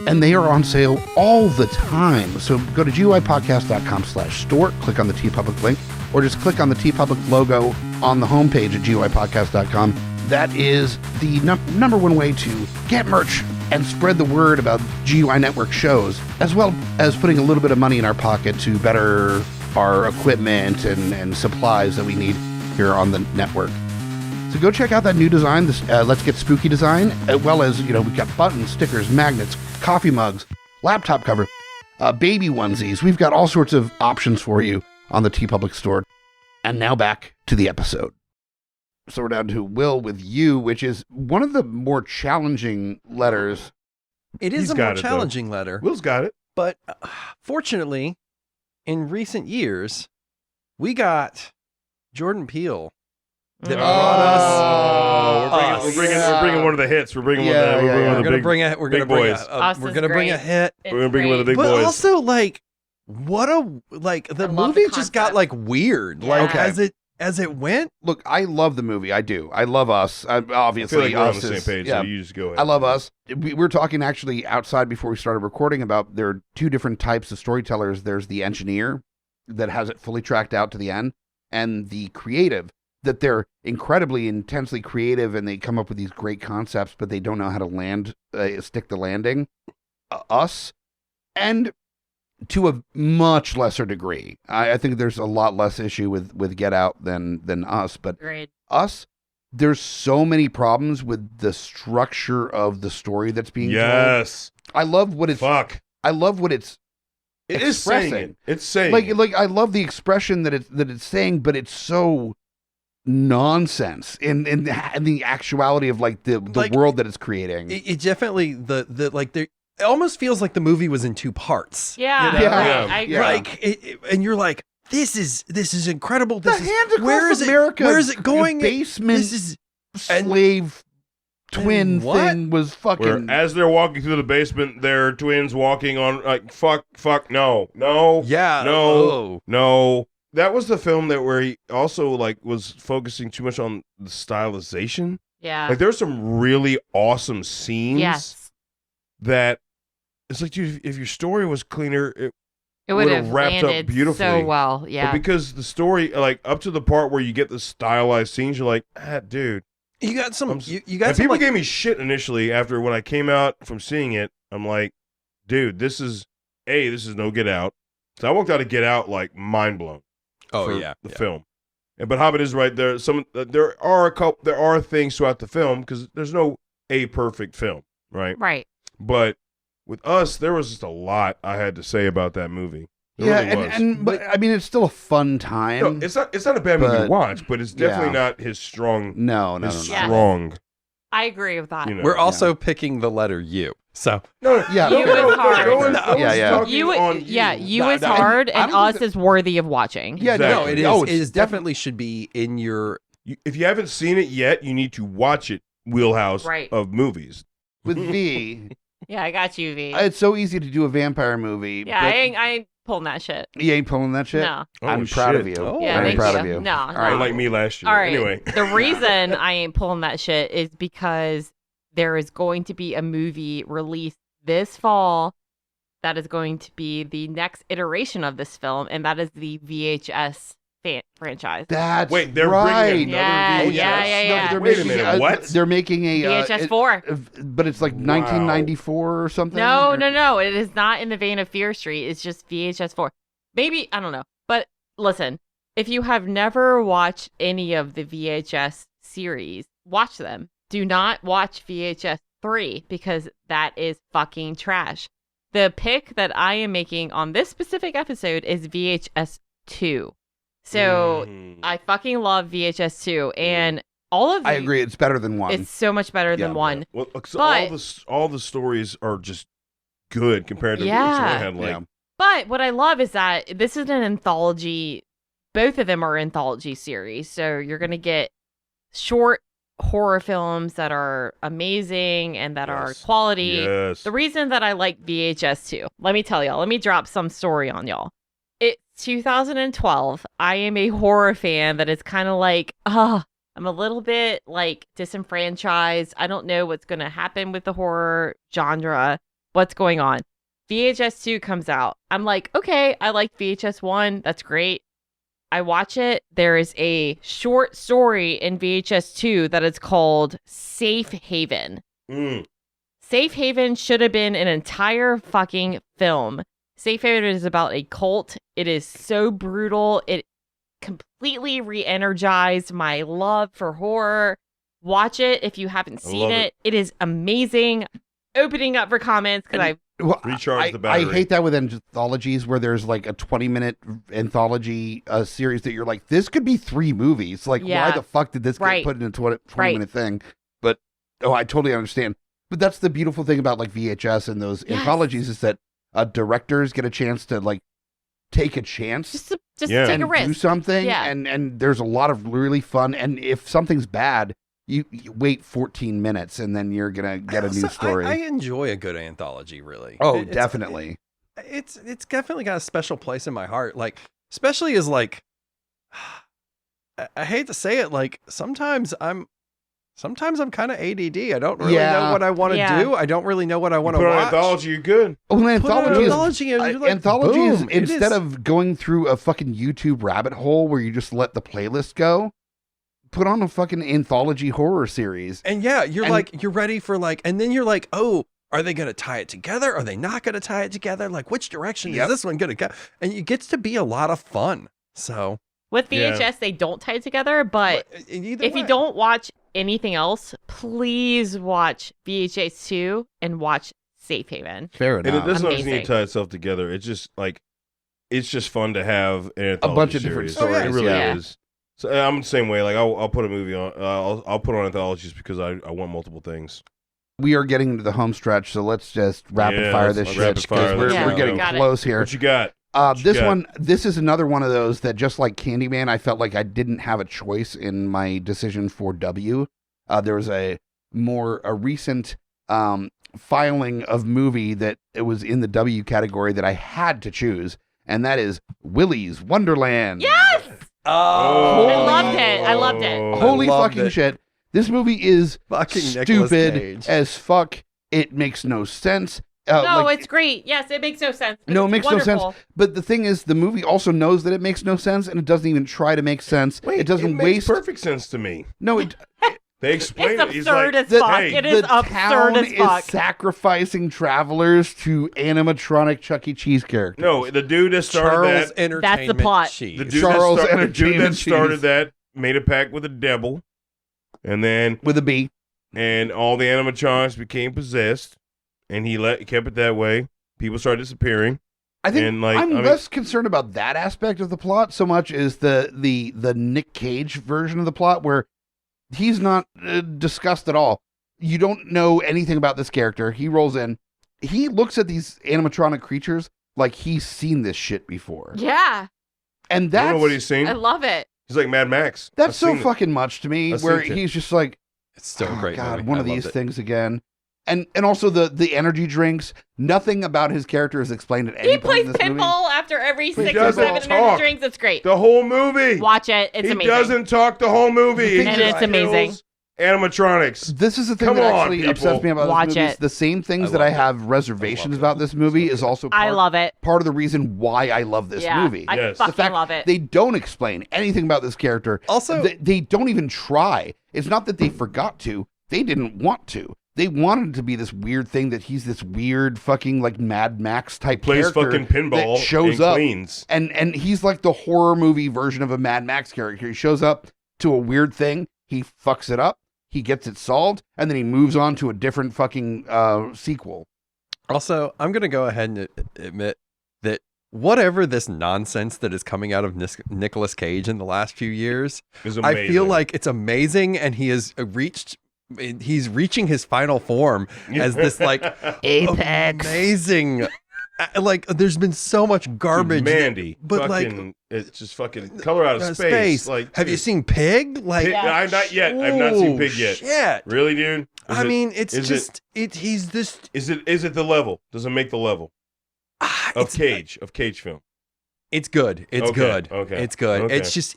And they are on sale all the time. So go to GUIPodcast.com/store, click on the TeePublic link, or just click on the TeePublic logo on the homepage at GUIPodcast.com. That is the number one way to get merch and spread the word about GUI Network shows, as well as putting a little bit of money in our pocket to better our equipment and supplies that we need here on the network. So go check out that new design, this Let's Get Spooky design, as well as, we've got buttons, stickers, magnets, coffee mugs, laptop cover, baby onesies. We've got all sorts of options for you on the TeePublic store. And now back to the episode. So we're down to Will with you, which is one of the more challenging letters. It He's is a got more it, though. challenging letter. Will's got it. But fortunately, in recent years, we got Jordan Peele that brought us. We're bringing one of the hits. We're bringing Yeah, one of the, yeah, we're yeah. big we're gonna bring boys. we're gonna bring a hit. It's We're gonna bring one of the big But boys. also, like, the I love movie the just got concept. like weird. Yeah. Like Okay. as it went. Look, I love the movie. I do. I love Us. I feel Obviously, like we're on Us the same is- page. yeah. So you just go ahead. I love Us. We were talking actually outside before we started recording about there are two different types of storytellers. There's the engineer that has it fully tracked out to the end, and the creative that they're incredibly intensely creative and they come up with these great concepts, but they don't know how to stick the landing. Us, and to a much lesser degree, I think there's a lot less issue with Get Out than Us, but Great. Us, there's so many problems with the structure of the story that's being told. Yes. I love what it's. Fuck. I love what it's. It is saying expressing. it. It's saying Like I love the expression that it's saying, but it's so nonsense in the actuality of like the Like, world that it's creating. It definitely it almost feels like the movie was in two parts. Yeah, you know? Yeah. right. I agree. Yeah. Like, and you're like, this is incredible. The This is, Hands Across where is America it? Where is it going? basement This is slave twin what? thing was where fucking. as they're walking through the basement, they're twins walking on like fuck, no. yeah, No. That was the film that where he also like was focusing too much on the stylization. Yeah. Like there's some really awesome scenes Yes. that it's like, dude, if your story was cleaner, it It would would've have wrapped up landed beautifully. so well. Yeah. But because the story, like up to the part where you get the stylized scenes, you're like, dude. You got some. I'm- You got And some. people Like, gave me shit initially after when I came out from seeing it. I'm like, dude, this is no Get Out. So I walked out of Get Out like mind blown. For the film. But Hobbit is right there. There are things throughout the film because there's no a perfect film, right? right. But with Us, there was just a lot I had to say about that movie. Yeah, There really was. but I mean, it's still a fun time. No, it's not a bad movie to but- watch, but it's definitely yeah. not his strong. No. Yeah. Strong. I agree with that. You know. we're also picking the letter U. So No, Yeah. You is hard. Yeah. You No, is no, hard, I and don't think Us is worthy of watching. Yeah, no, Exactly. it is. Oh, it it's is definitely should be in your. If you haven't seen it yet, you need to watch it. Wheelhouse Right. of movies. With V, Yeah, I got you, V. it's so easy to do a vampire movie. Yeah, but I ain't pulling that shit. you ain't pulling that shit. No. I'm Oh, proud of shit. you. Oh, Yeah, I'm thank proud you. of you. No, All no. right. Unlike me last year. All right. Anyway. The reason I ain't pulling that shit is because there is going to be a movie released this fall that is going to be the next iteration of this film, and that is the VHS franchise. That's Wait, they're right. bringing another VHS? Yeah. No, they're Wait a making minute, what? They're making a VHS 4. but it's like 1994 or something. No, or- no. It is not in the vein of Fear Street. It's just VHS 4. Maybe, I don't know. But listen, if you have never watched any of the VHS series, watch them. Do not watch VHS 3 because that is fucking trash. The pick that I am making on this specific episode is VHS 2. So I fucking love VHS 2, and all of I agree. It's better than one. It's so much better than Yeah. one. Well, so But- all the stories are just good compared to Yeah. so I had like Yeah. But what I love is that this is an anthology. Both of them are anthology series. So you're going to get short horror films that are amazing and that are Yes. quality. Yes. The reason that I like VHS 2, let me tell y'all, let me drop some story on y'all. It's 2012. I am a horror fan that is kind of like, I'm a little bit like disenfranchised. I don't know what's going to happen with the horror genre. What's going on? VHS 2 comes out. I'm like, okay, I like VHS 1. That's great. I watch it. There is a short story in VHS 2 that is called Safe Haven. Safe Haven should have been an entire fucking film. Safe Haven is about a cult. It is so brutal. It completely re-energized my love for horror. Watch it if you haven't seen love it. It is amazing. Opening up for comments because I Well, Recharge the I battery. hate that with anthologies where there's like a 20-minute anthology series that you're like, this could be 3 movies. Like, Yeah. why the fuck did this Right. get put in a 20-minute Right. thing? But, I totally understand. But that's the beautiful thing about like VHS and those Yes. anthologies is that directors get a chance to like take a chance just Yeah. take a and do risk. something. Yeah. And there's a lot of really fun. And if something's bad, you wait 14 minutes and then you're going to get a new story. I enjoy a good anthology, really. Oh, It's- definitely. It's definitely got a special place in my heart. Like, especially as like, I hate to say it, like sometimes I'm kind of ADD. I don't really know what I want to Yeah. do. I don't really know what I want to Put on watch. anthology, you're good. Well, an Put on an anthology is anthology and you're like, anthologies, boom, it instead is- of going through a fucking YouTube rabbit hole where you just let the playlist go, put on a fucking anthology horror series. And yeah, you're ready for and then you're like, oh, are they going to tie it together? Are they not going to tie it together? Like, which direction is this one going to go? And it gets to be a lot of fun. So with VHS, they don't tie it together, but if you don't watch anything else, please watch VHS 2 and watch Safe Haven. Fair enough. And it doesn't always need to tie itself together. It's just it's just fun to have an anthology bunch of different series. stories. It really Yeah. is. So I'm the same way. Like I'll put a movie on. I'll put on anthologies because I want multiple things. We are getting into the home stretch, so let's just rapid fire this let's shit rapid fire because this. we're getting Got it. close here. What you got? This is another one of those that, just like Candyman, I felt like I didn't have a choice in my decision for W. There was a recent filing of movie that it was in the W category that I had to choose, and that is Willy's Wonderland. Yes! Oh. I loved it. Holy loved fucking it. shit. This movie is Fucking Nicolas stupid Cage. as fuck. It makes no sense. No, it's great. Yes, it makes no sense. but No, it it's makes wonderful. no sense. But the thing is, the movie also knows that it makes no sense, and it doesn't even try to make sense. Wait, it doesn't makes waste. perfect sense to me. No, it. They explain It's it. He's absurd like, as fuck. hey, It is the absurd town as fuck. is sacrificing travelers to animatronic Chuck E. Cheese characters. no, the dude that started Charles that. Entertainment That's the plot. Cheese. The dude, Charles the dude that Entertainment started Cheese. that made a pact with the devil, and then With a B. and all the animatronics became possessed, and he kept it that way. People started disappearing. I think And, like, I'm I mean- less concerned about that aspect of the plot so much as the Nick Cage version of the plot, where he's not discussed at all. You don't know anything about this character. He rolls in. He looks at these animatronic creatures like he's seen this shit before. Yeah, And I don't know that's what he's seen. I love it. He's like Mad Max. that's I've so seen it. fucking much to me, I've where seen it. he's just like, It's still a oh, great God, movie. one I of these loved it. things again. And also the energy drinks. Nothing about his character is explained at any He point plays in this movie. pinball after every 6 or doesn't 7 talk. energy drinks. It's great. The whole movie. Watch it. It's he amazing. doesn't talk the whole movie. The thing And just it's amazing. kills Animatronics. This is the thing Come that on, actually people. upsets me about Watch this movie. it. The same things I that I love it. have reservations about this movie is also I love it. part of the reason why I love this Yeah, movie. I Yes. The fucking fact love it. They don't explain anything about this character. Also- they don't even try. It's not that they forgot to. They didn't want to. They wanted to be this weird thing that he's this weird fucking like Mad Max type Plays character fucking pinball that shows and up cleans. and he's like the horror movie version of a Mad Max character. He shows up to a weird thing, he fucks it up, he gets it solved, and then he moves on to a different fucking sequel. Also, I'm going to go ahead and admit that whatever this nonsense that is coming out of Nicolas Cage in the last few years, It's I amazing. feel like it's amazing, and he's reaching his final form as this like Apex. amazing. Like, there's been so much garbage, Mandy, but fucking, it's just fucking color out of like space. Like, have you dude, seen Pig? Like, Pig? No, not yet. I've not seen Pig yet. Shit. Really, dude? I mean, it's is just he's this Is it the level? Does it make the level of Cage film? It's good. It's Okay, good. okay, It's good. okay. It's just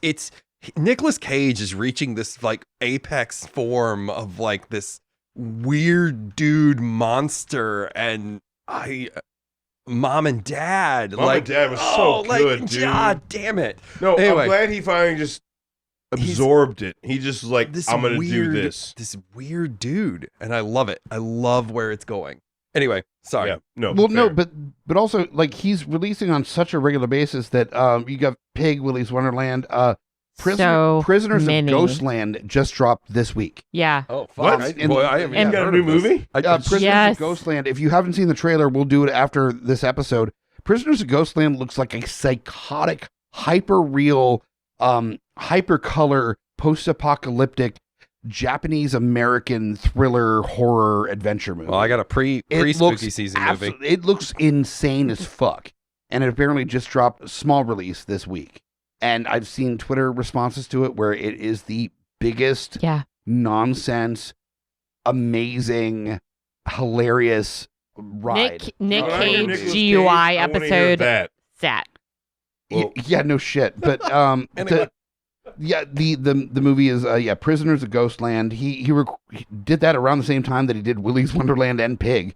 Nicolas Cage is reaching this like apex form of like this weird dude monster, and Mom and Dad. Mom like, and Dad was so good, dude. God damn it. No, Anyway. I'm glad he finally just absorbed it. He just was like, I'm gonna do this. This weird dude, and I love it. I love where it's going. Anyway, sorry. Yeah, no. Well, no, fair. but also like he's releasing on such a regular basis that you got Pig, Willy's Wonderland, Prisoners many. of Ghostland just dropped this week. Yeah. Oh, fuck. What? Right? Boy, I haven't and- even got a heard new of this. movie? Prisoners Yes. of Ghostland. If you haven't seen the trailer, we'll do it after this episode. Prisoners of Ghostland looks like a psychotic, hyper real, hyper color, post apocalyptic Japanese American thriller horror adventure movie. Well, I got a pre It spooky looks season absol- movie. It looks insane as fuck. And it apparently just dropped a small release this week. And I've seen Twitter responses to it where it is the biggest Yeah. nonsense, amazing, hilarious ride. Nick When I hear Cage Nicolas GUI Cage, I wanna hear episode that. sat. Well- Yeah, no shit. But Anyway. the movie is Prisoners of Ghostland. He did that around the same time that he did Willy's Wonderland and Pig.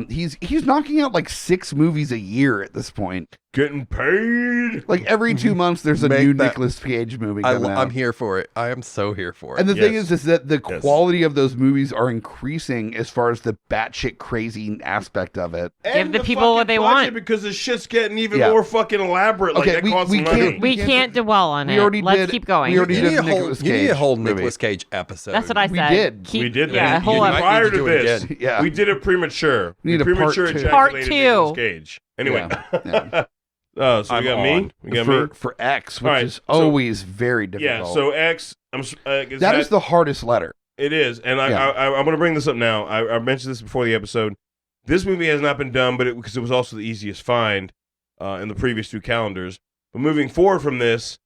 He's knocking out like 6 movies a year at this point. getting paid. Like every 2 months, there's a Make new that- Nicolas Cage movie coming out. I'm here for it. I am so here for it. And the thing Yes. is that the Yes. quality of those movies are increasing as far as the batshit crazy aspect of it. And the people what fucking they budget, want. because the shit's getting even Yeah. more fucking elaborate. Like, Okay, that we costs can't- money. We can't dwell on We it. already Let's did- keep going. we already you did need a the whole, Nicolas you need a Cage whole movie. Nicolas Cage episode. That's what I We said. did. We did that. Yeah, a whole You might Prior need to to do it this, again. Yeah. we did it premature. We need a part premature two. Part ejaculated two. Nicolas Cage. Anyway. Yeah. So we I'm got on. me. We got me. For X, which All right, is so- always very difficult. Yeah. So X. that is the hardest letter. It is, and Yeah. I'm going to bring this up now. I mentioned this before the episode. This movie has not been done, because it was also the easiest find in the previous 2 calendars. But moving forward from this,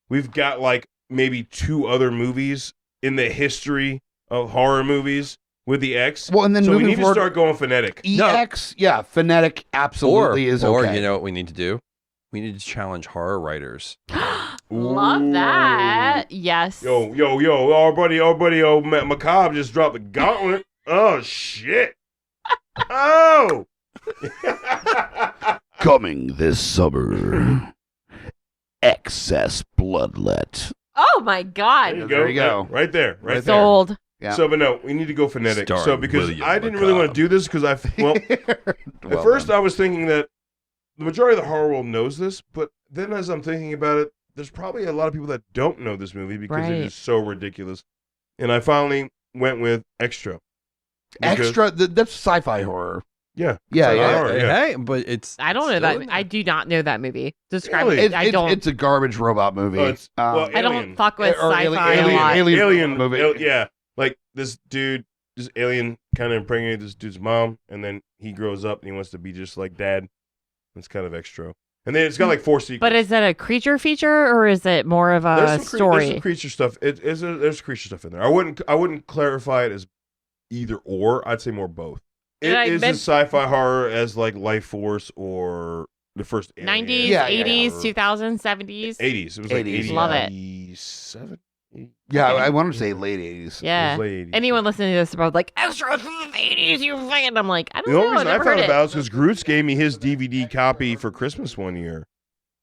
we've got like maybe 2 other movies in the history of horror movies with the X. Well, and then so we moving need forward, to start going phonetic. EX, yeah, phonetic absolutely is okay. Or you know what we need to do? We need to challenge horror writers. Love that. Yes. Yo, our buddy, Macabre just dropped the gauntlet. Oh shit! Oh. Coming this summer, excess bloodlet. Oh my God. There you go. Right there. Right there. Sold. Yeah. So, but no, we need to go phonetic. Starring So, because William I didn't really want to do this because at first I was thinking that the majority of the horror world knows this, but then as I'm thinking about it, there's probably a lot of people that don't know this movie because it Right. is so ridiculous. And I finally went with Extra. Because- Extra, that's sci-fi horror. Yeah. Yeah, Sci-fi yeah. horror, yeah. Hey, but it's. I don't know still that. in I there. do not know that movie. Describe Really? it. I don't. It's a garbage robot movie. Oh, it's- well, I don't Alien. fuck with Or sci-fi Alien- a lot. Alien movie. Yeah. Like this alien kind of impregnated this dude's mom, and then he grows up and he wants to be just like dad. It's kind of Extra. And then it's got like 4 sequels. But is it a creature feature or is it more of a story? There's some creature stuff. There's creature stuff in there. I wouldn't clarify it as either or. I'd say more both. It And I is meant- as sci-fi horror as like Life Force or the first Alien 90s, Yeah, yeah, 80s, or 2000s, 70s. 80s. It was like 80s. Love it. 87. Yeah, Okay. I want to say late 80s. Yeah. It was late 80s. Anyone listening to this about like Extra from the 80s, you fucking. I'm like, I don't The know. only reason I never found heard about it it. is because Groots gave me his DVD copy for Christmas one year.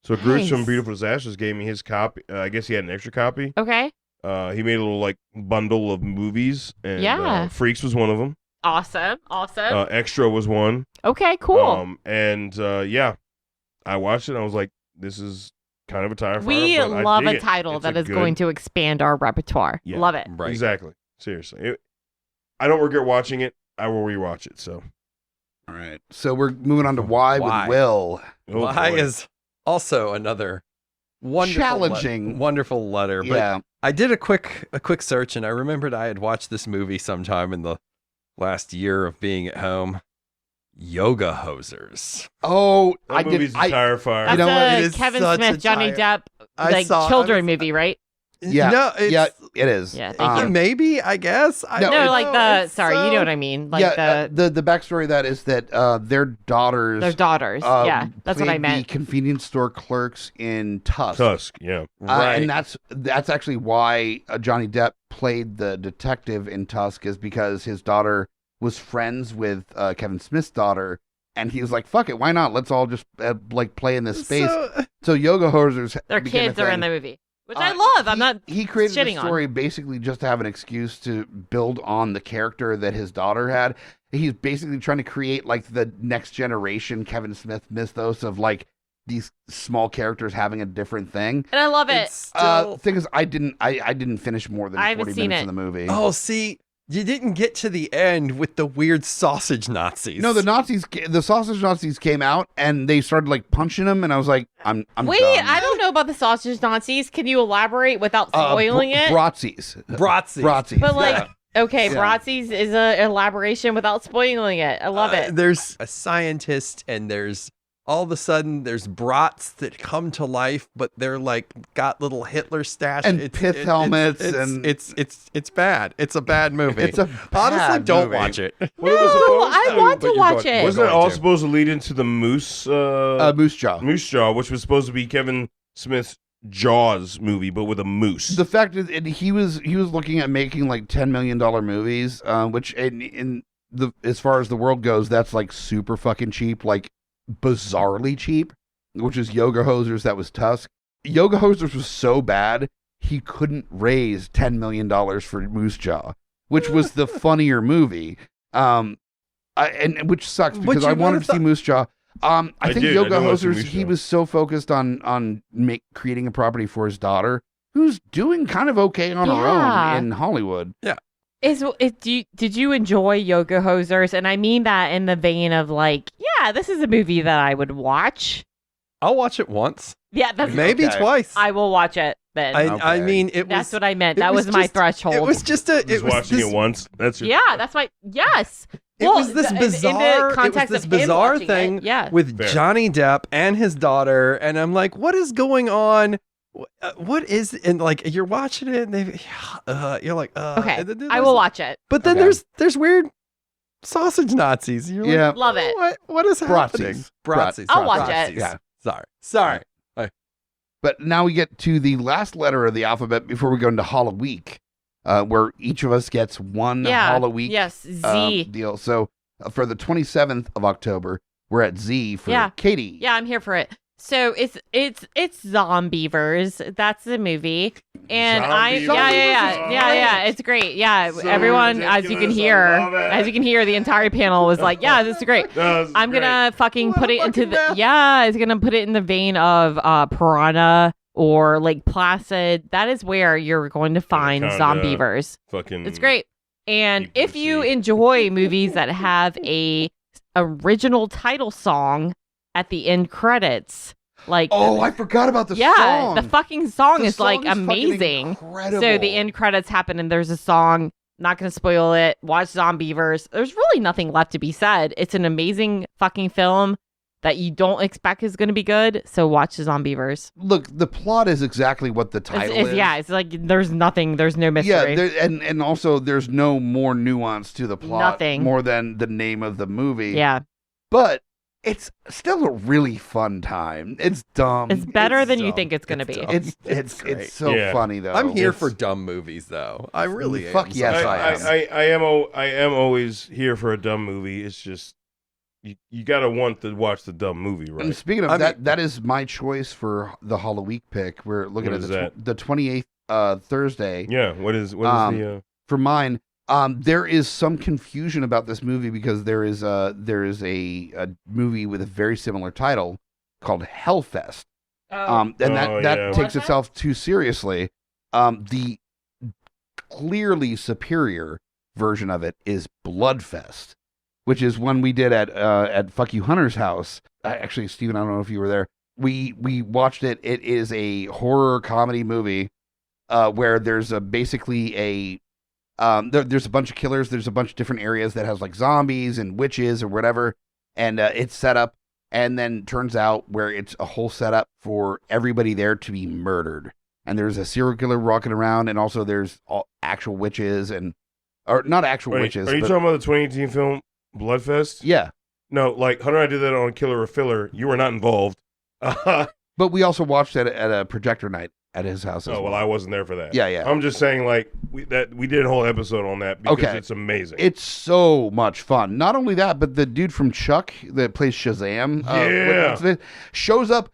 So Groots from Nice. Beautiful Disasters gave me his copy. I guess he had an extra copy. Okay. He made a little like bundle of movies, and Yeah. Freaks was one of them. Awesome. Extra was one. Okay, cool. Yeah, I watched it. And I was like, this is kind of a tire fire. We but I love dig a it. title It's that a is good- going to expand our repertoire. Yeah. Love it. Right. Exactly. Seriously, I don't regret watching it. I will rewatch it. So All right. So we're moving on to Why Why? with Will. Oh, Why boy. is also another wonderful Challenging. wonderful letter. But Yeah. I did a quick search, and I remembered I had watched this movie sometime in the last year of being at home. Yoga Hosers. Oh, that I did. movie's a tire fire. That's know what? a It is Kevin such Smith, a Johnny tire- Depp, I like saw- children movie, right? Yeah. No, it's, Yeah, it is. Yeah, thank you. Maybe, I guess. I No, No, don't like know. the It's sorry, you so- know what I mean. Like yeah, the backstory of that is that their daughters. their daughters. Yeah, that's what I played meant. The convenience store clerks in Tusk. Tusk. Yeah. Right. And that's actually why Johnny Depp played the detective in Tusk, is because his daughter was friends with Kevin Smith's daughter, and he was like, "Fuck it, why not? Let's all just like play in this space." So Yoga Hosers. Their became a kids are in thing. the movie, which I love. I'm not. He created shitting the on. story basically just to have an excuse to build on the character that his daughter had. He's basically trying to create like the next generation Kevin Smith mythos of like these small characters having a different thing. And I love it. It's still... Thing is, I didn't finish more than I haven't 40 seen minutes it. of the movie. Oh, see, you didn't get to the end with the weird sausage Nazis. No, the sausage Nazis came out and they started like punching him, and I was like, I'm Wait, done. I don't know about the sausage Nazis. Can you elaborate without spoiling it? Bratzies. Bratzies. But like, okay, Yeah. Bratzies is an elaboration without spoiling it. I love it. There's a scientist, and there's all of a sudden there's brats that come to life, but they're like got little Hitler stash And pith helmets and- it's bad. It's a bad movie. It's a honestly bad don't movie. watch it. What it was No, supposed I to- want to but you're watch going- it. Wasn't that going all to. supposed to lead into the Moose? Moose Jaw. Moose Jaw, which was supposed to be Kevin Smith's Jaws movie, but with a moose. The fact is, and he was looking at making like $10 million movies, which in the as far as the world goes, that's like super fucking cheap, like bizarrely cheap. which is Yoga Hosers. That was Tusk. Yoga Hosers was so bad he couldn't raise $10 million for Moose Jaw, which was the funnier movie. And which sucks because I wanted to see Moose Jaw. I think Yoga Hosers, he was so focused on creating a property for his daughter, who's doing kind of okay on her own in Hollywood. Yeah. Did you enjoy Yoga Hosers? And I mean that in the vein of like, yeah, this is a movie that I would watch. I'll watch it once. Yeah, that's maybe twice. I will watch it then. I mean, that's what I meant. That was my threshold. It was just watching it once. That's your that's my yes. It was this bizarre, thing with Johnny Depp and his daughter, and I'm like, what is going on? What is, and like you're watching it, and you're like, okay, I will watch it. But then there's weird sausage Nazis. You're like, love it. What is happening? Bratzies. I'll watch it. Yeah, sorry. But now we get to the last letter of the alphabet before we go into Halloween, where each of us gets one Halloween Z deal. So for the 27th of October, we're at Z for Katie. Yeah, I'm here for it. So it's Zombievers. That's the movie, and it's great. Yeah, so everyone, as you can hear, the entire panel was like, "Yeah, this is great." I'm gonna fucking put it into it's gonna put it in the vein of Piranha or Lake Placid. That is where you're going to find Zombievers. It's great. And if you enjoy movies that have a original title song at the end credits, like I forgot about the song. The fucking song is like amazing. So the end credits happen and there's a song. Not gonna spoil it. Watch Zombievers. There's really nothing left to be said. It's an amazing fucking film that you don't expect is gonna be good. So watch Zombievers. Look, the plot is exactly what the title is. Yeah, it's like there's nothing. There's no mystery. Yeah, and also there's no more nuance to the plot. Nothing more than the name of the movie. Yeah, but it's still a really fun time. It's dumb. It's better than you think it's going to be. It's so funny though. I'm here for dumb movies though. I really am. Fuck yes, I am always here for a dumb movie. It's just you gotta want to watch the dumb movie, right? And speaking of that is my choice for the Halloween pick. We're looking at the 28th Thursday. Yeah. What is the for mine? There is some confusion about this movie because there is a movie with a very similar title called Hellfest. And that takes itself too seriously. The clearly superior version of it is Bloodfest, which is one we did at Fuck You Hunter's house. Actually, Steven, I don't know if you were there. We watched it. It is a horror comedy movie where there's basically a there's a bunch of killers. There's a bunch of different areas that has like zombies and witches or whatever. And it's set up. And then turns out where it's a whole setup for everybody there to be murdered. And there's a serial killer walking around. And also there's actual witches or not actual witches. Are you talking about the 2018 film Bloodfest? Yeah. No, like Hunter and I did that on Killer or Filler. You were not involved. But we also watched it at a projector night at his house. Well, I wasn't there for that. Yeah. I'm just saying, like we did a whole episode on that because it's amazing. It's so much fun. Not only that, but the dude from Chuck that plays Shazam, shows up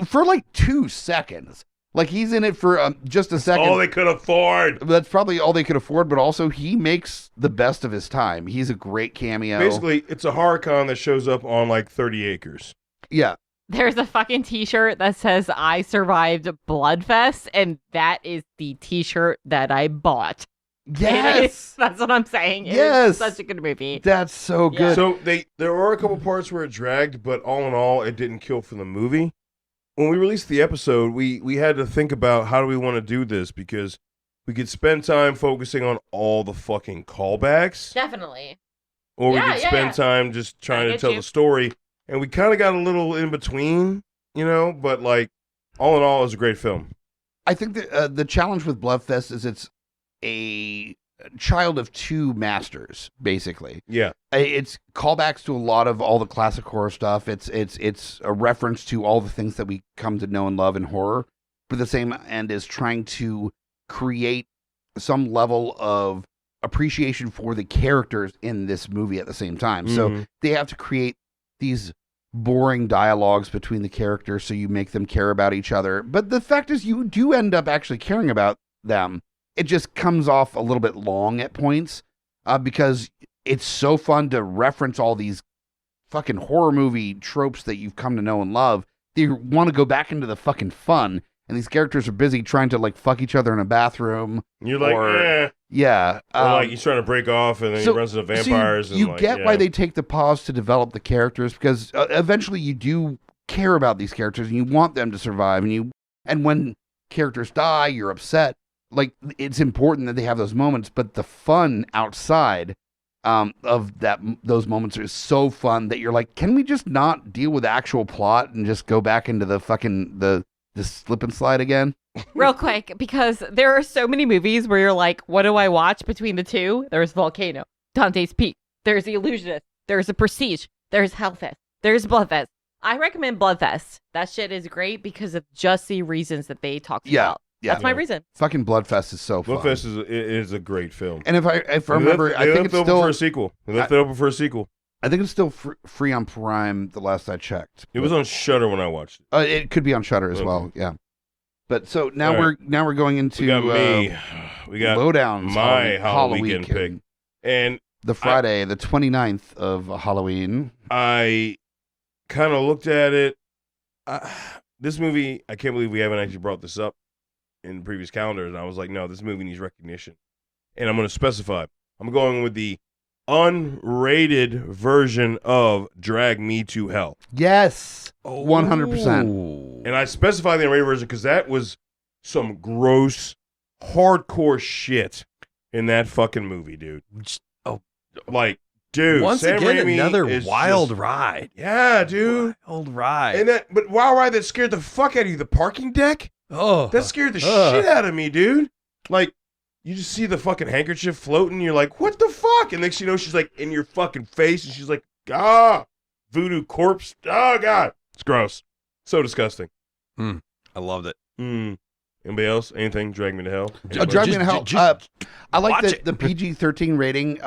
for like 2 seconds. Like he's in it for just a second. All they could afford. That's probably all they could afford. But also, he makes the best of his time. He's a great cameo. Basically, it's a horror con that shows up on like 30 acres. Yeah. There's a fucking t-shirt that says I survived Bloodfest, and that is the t-shirt that I bought. Yes. That's what I'm saying. Yes. It's such a good movie. That's so good. So there were a couple parts where it dragged, but all in all, it didn't kill for the movie. When we released the episode, we had to think about how do we want to do this because we could spend time focusing on all the fucking callbacks. Definitely. Or we could spend time just trying to tell the story. And we kind of got a little in between, but like all in all, it was a great film. I think that the challenge with Bloodfest is it's a child of two masters, basically. Yeah. It's callbacks to a lot of all the classic horror stuff. It's a reference to all the things that we come to know and love in horror. But the same end is trying to create some level of appreciation for the characters in this movie at the same time. So they have to create these boring dialogues between the characters, so you make them care about each other. But the fact is, you do end up actually caring about them. It just comes off a little bit long at points because it's so fun to reference all these fucking horror movie tropes that you've come to know and love. You want to go back into the fucking fun, and these characters are busy trying to like fuck each other in a bathroom. You're like, yeah. Or like he's trying to break off, and then he runs into vampires. So you and get why they take the pause to develop the characters, because eventually you do care about these characters and you want them to survive, and when characters die, you're upset. Like, it's important that they have those moments, but the fun outside of those moments is so fun that you're like, can we just not deal with actual plot and just go back into the fucking the slip and slide again? Real quick, because there are so many movies where you're like, what do I watch between the two? There's Volcano, Dante's Peak, there's The Illusionist, there's The Prestige, there's Hellfest, there's Bloodfest. I recommend Bloodfest. That shit is great because of just the reasons that they talked about. Yeah, that's my reason. Fucking Bloodfest is so fun. Bloodfest is a great film. And if I remember, I think it's still for a sequel. They left it open for a sequel. I think it's still free on Prime. The last I checked, it was on Shudder when I watched it. It could be on Shudder as well. Yeah. But so now we're going into we got Lowdown's my Halloween pick, and the Friday, the 29th of Halloween. I kind of looked at it. This movie, I can't believe we haven't actually brought this up in previous calendars, and I was like, no, this movie needs recognition, and I'm going to specify. I'm going with the unrated version of Drag Me to Hell. Yes, 100%. And I specify the unrated version because that was some gross, hardcore shit in that fucking movie, dude. Like, dude, once Sam again, Raimi another wild ride. Yeah, dude, wild ride. And but wild ride that scared the fuck out of you. The parking deck. Oh, that scared the shit out of me, dude. Like, you just see the fucking handkerchief floating. You're like, what the fuck? And next you know, she's like in your fucking face, and she's like, voodoo corpse. Oh god, it's gross. So disgusting. I loved it. Anybody else? Anything? Drag Me to Hell? Drag Me to Hell. I like the PG-13 rating.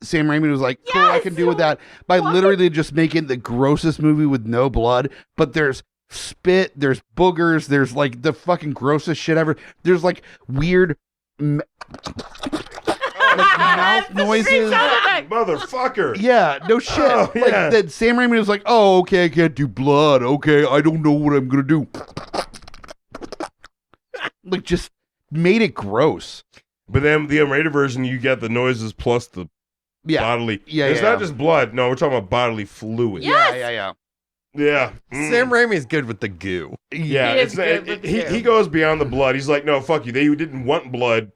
Sam Raimi was like, cool, I can do with that by literally just making the grossest movie with no blood, but there's spit, there's boogers, there's like the fucking grossest shit ever. There's like weird mouth noises. Motherfucker. Yeah, no shit. Like that Sam Raimi was like, oh, okay, I can't do blood. Okay, I don't know what I'm gonna do. Like, just made it gross. But then the unrated version, you get the noises plus the bodily. Yeah, it's not just blood. No, we're talking about bodily fluid. Yes. Yeah. Sam Raimi's good with the goo. Yeah, he goes beyond the blood. He's like, no, fuck you. They didn't want blood.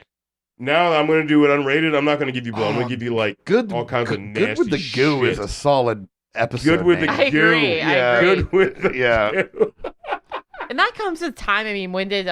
Now I'm going to do it unrated. I'm not going to give you blood. I'm going to give you like all kinds of nasty Good with the goo shit. is a solid episode. Good with the goo. I agree. Good with the goo. And that comes with time. I mean, when did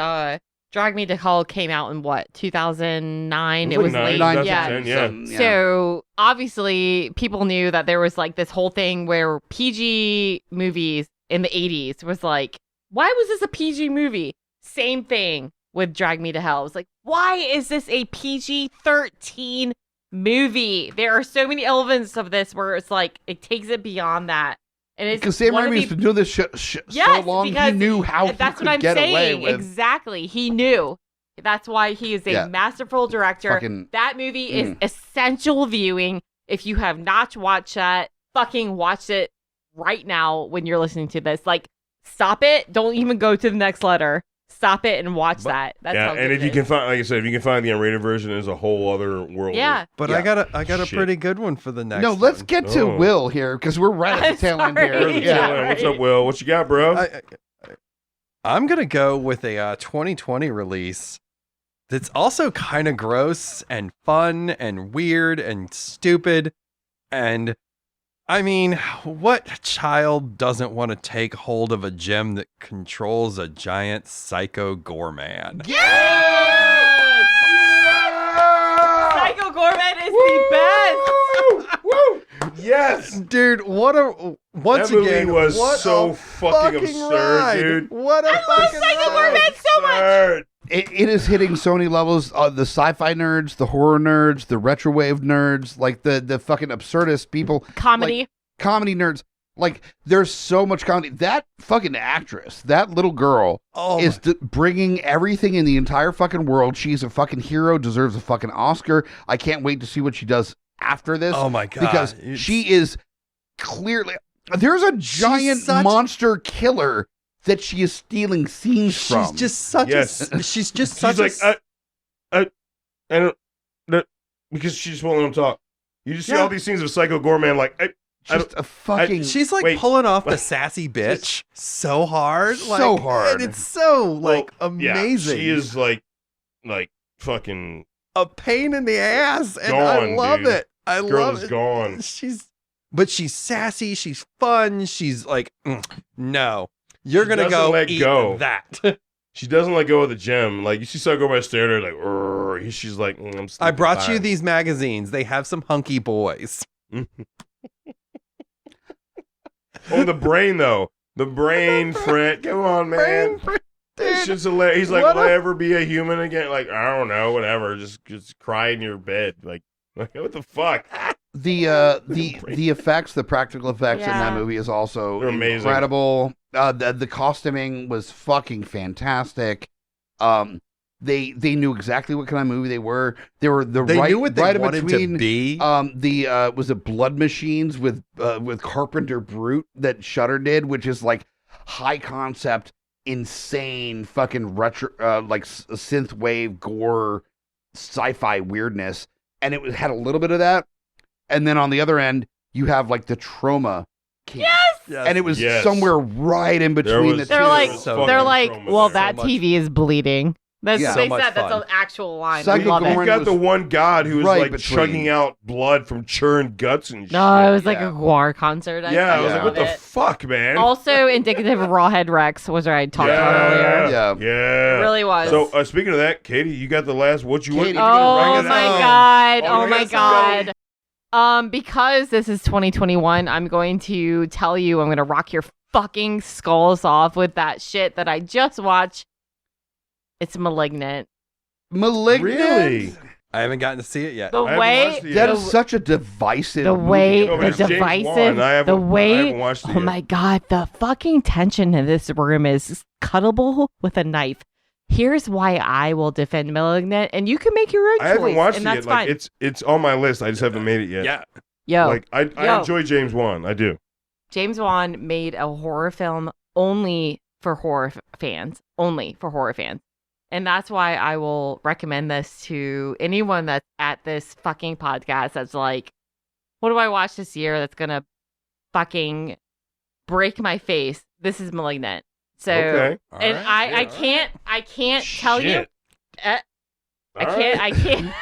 Drag Me to Hell came out in what, 2009? It was late. 2010, yeah. So obviously people knew that there was like this whole thing where PG movies in the 80s was like, why was this a PG movie? Same thing with Drag Me to Hell. It was like, why is this a PG-13 movie? There are so many elements of this where it's like, it takes it beyond that. And it's because Sam Raimi's been doing this so long, he knew how that's he what could I'm get saying. away with. Exactly. He knew. That's why he is a masterful director. That movie is essential viewing. If you have not watched that, fucking watch it right now when you're listening to this. Like, stop it. Don't even go to the next letter. Stop it and watch that. That's how and if you can find, like I said, if you can find the unrated version, there's a whole other world. Yeah, but I got a pretty good one for the next. No, let's get to Will here because we're right at the tail end here. Yeah. What's up, Will? What you got, bro? I'm gonna go with a 2020 release that's also kind of gross and fun and weird and stupid. And I mean, what child doesn't want to take hold of a gem that controls a giant psycho gore man? Yeah! Psycho Gourmet is the best. Woo! Yes, dude. That movie was so fucking absurd, ride. Dude. What a I love Psycho Gourmet so much. It is hitting so many levels. The sci-fi nerds, the horror nerds, the retrowave nerds, like the fucking absurdist people. Comedy. Like, comedy nerds. Like, there's so much comedy. That fucking actress, that little girl, is bringing everything in the entire fucking world. She's a fucking hero, deserves a fucking Oscar. I can't wait to see what she does after this. Oh my God. Because she is clearly... There's a giant monster killer that she is stealing scenes from. She's just such she's like, I don't... because she just won't let him talk. You just see all these scenes of Psycho Gorman like... she's like pulling off the sassy bitch so hard. So hard. And it's so amazing. Yeah, she is like fucking... a pain in the ass. And gone, I love dude. it. I Girl love is it. gone. But she's sassy. She's fun. She's like, no, you're going to doesn't go let eat go. that. She doesn't let go of the gem. Like, you see Psycho Gorman staring at her like, "Urgh." She's like, I'm I brought you these magazines. They have some hunky boys. Oh, the brain, though. The brain, Fred. Come on, man. It's just hilarious. He's like, will I ever be a human again? Like, I don't know, whatever. Just cry in your bed. Like what the fuck? The effects, the practical effects in that movie is also incredible. The costuming was fucking fantastic. They knew exactly what kind of movie they were. They knew what they right wanted between, to be. Was it Blood Machines with Carpenter Brute that Shudder did, which is like high concept, insane fucking retro, like synth wave gore, sci-fi weirdness, and it had a little bit of that. And then on the other end, you have like the Trauma King. Yes! And it was somewhere right in between the two. They're like, well, that TV is bleeding. That's what they so said. That's an actual line. Psycho I love Gorman it. We've got the one god who was right like between. chugging out blood from churned guts and shit. No, it was like a Gwar concert. I was like, what the it. fuck, man? Also indicative of Rawhead Rex, was what I talked about earlier. Yeah. It really was. So speaking of that, Katie, you got the last what you want. Oh my god. Because this is 2021, I'm going to tell you, I'm going to rock your fucking skulls off with that shit that I just watched. It's Malignant. Really? I haven't gotten to see it yet. That is such a divisive the way movie. the divisive the way oh my god, the fucking tension in this room is cuttable with a knife. Here's why I will defend Malignant, and you can make your own choice. I haven't watched and it that's yet. fine. Like, it's on my list. I just haven't made it yet. Yeah. Yo. Like I enjoy James Wan. I do. James Wan made a horror film only for horror fans. Only for horror fans. And that's why I will recommend this to anyone that's at this fucking podcast that's like, what do I watch this year that's going to fucking break my face? This is Malignant. So, okay. And I can't tell you. I can't.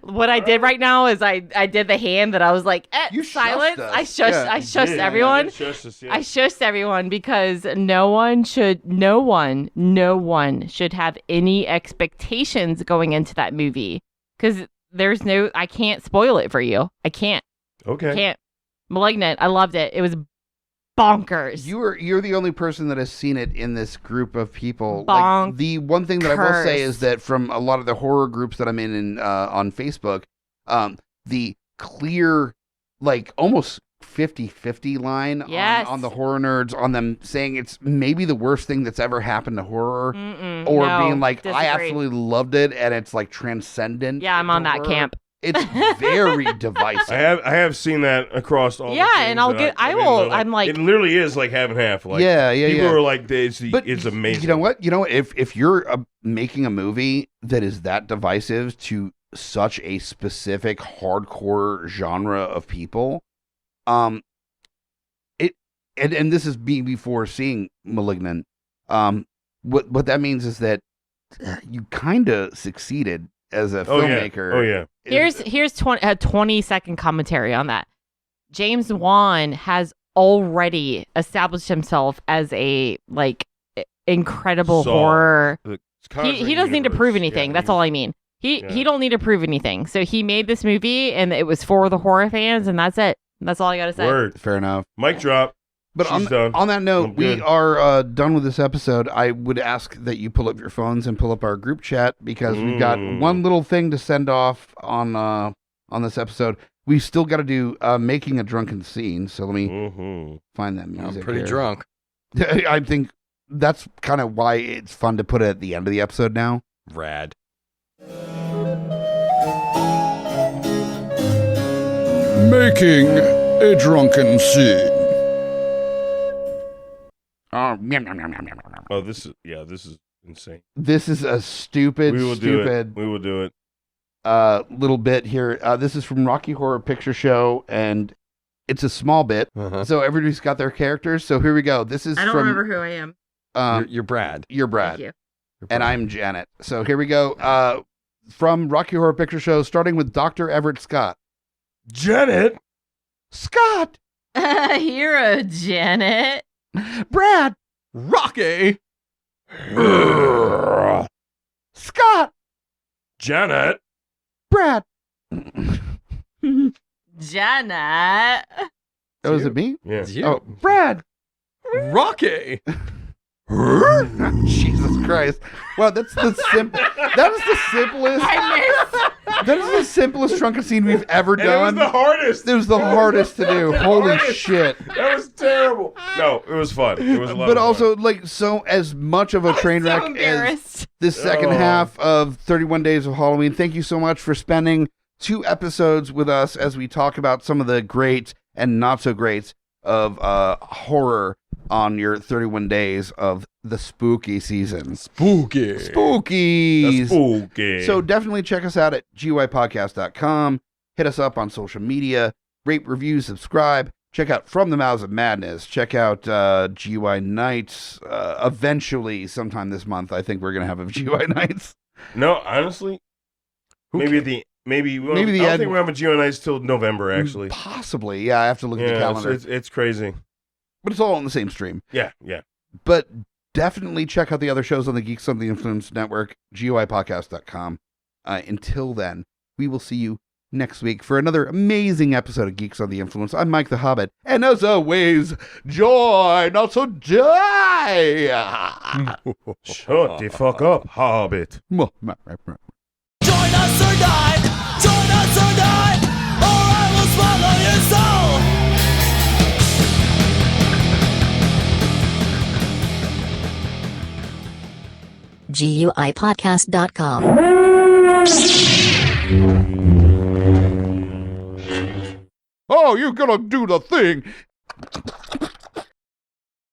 What I did right now is I did the hand that I was like, silence. I shushed everyone. I shushed everyone because no one should have any expectations going into that movie because I can't spoil it for you. I can't. Okay. I can't. Malignant. I loved it. It was bonkers. You're the only person that has seen it in this group of people. Bonkers. Like, the one thing that I will say is that from a lot of the horror groups that I'm in on Facebook, the clear, like almost 50-50 line on the horror nerds, on them saying it's maybe the worst thing that's ever happened to horror, being like, disagree. I absolutely loved it and it's like transcendent. Yeah, I'm on that camp. It's very divisive. I have seen that across all. Yeah, the and I'll get. I will. like, I'm like. It literally is like half and half. Like, people are like, it's amazing. You know what? If you're making a movie that is that divisive to such a specific hardcore genre of people, and this is me before seeing Malignant. What that means is that you kind of succeeded as a filmmaker. Oh yeah. Here's a 20-second commentary on that. James Wan has already established himself as a incredible horror. He doesn't need to prove anything. That's all I mean. He don't need to prove anything. So he made this movie, and it was for the horror fans, and that's it. That's all I gotta say. Word. Fair enough. Mic drop. But on that note, we are done with this episode. I would ask that you pull up your phones and pull up our group chat because we've got one little thing to send off on this episode. We still got to do making a drunken scene. So let me Mm-hmm. find that music. I'm pretty here. drunk. I think that's kind of why it's fun to put it at the end of the episode now. Rad. Making a drunken scene. Oh, this is insane. This is a stupid, We will do stupid it. We will do it. little bit here. This is from Rocky Horror Picture Show, and it's a small bit. Uh-huh. So everybody's got their characters. So here we go. This is I don't from, remember who I am. You're Brad. You're Brad. Thank you. And I'm Janet. So here we go. From Rocky Horror Picture Show, starting with Dr. Everett Scott. Janet. Scott! Hero Janet. Brad! Rocky. Scott! Janet. Brad! Janet. Oh, is it me? Yeah. It's you. Oh, Brad! Rocky. Jesus Christ. Wow, that's the that is the simplest. That is the simplest drunken scene we've ever And done. it was the hardest. It was the hardest to do. Holy hardest. shit. That was terrible. No, it was fun. It was a lot But of also, like, so as much of a train wreck So as embarrassed. this second Oh. half of 31 Days of Halloween. Thank you so much for spending 2 episodes with us as we talk about some of the greats and not so greats of horror on your 31 days of the spooky season. Spooky. Spookies. That's spooky. So definitely check us out at GUIPodcast.com. Hit us up on social media. Rate, review, subscribe. Check out From the Mouths of Madness. Check out GUI Nights. Eventually, sometime this month, I think we're going to have a GUI Nights. No, honestly, maybe at the maybe we Maybe the I don't end- think we'll have a GUI Nights till November. Actually, Possibly. Yeah, I have to look at the yeah, calendar. it's crazy. But it's all on the same stream. Yeah. But definitely check out the other shows on the Geeks Under the Influence Network, GUIPodcast.com. Until then, we will see you next week for another amazing episode of Geeks Under the Influence. I'm Mike the Hobbit, and as always, joy, not so die. Shut the fuck up, Hobbit. Join us or die! Join us or die! Or I will swallow your soul! GUIPodcast.com. Oh, you're gonna do the thing.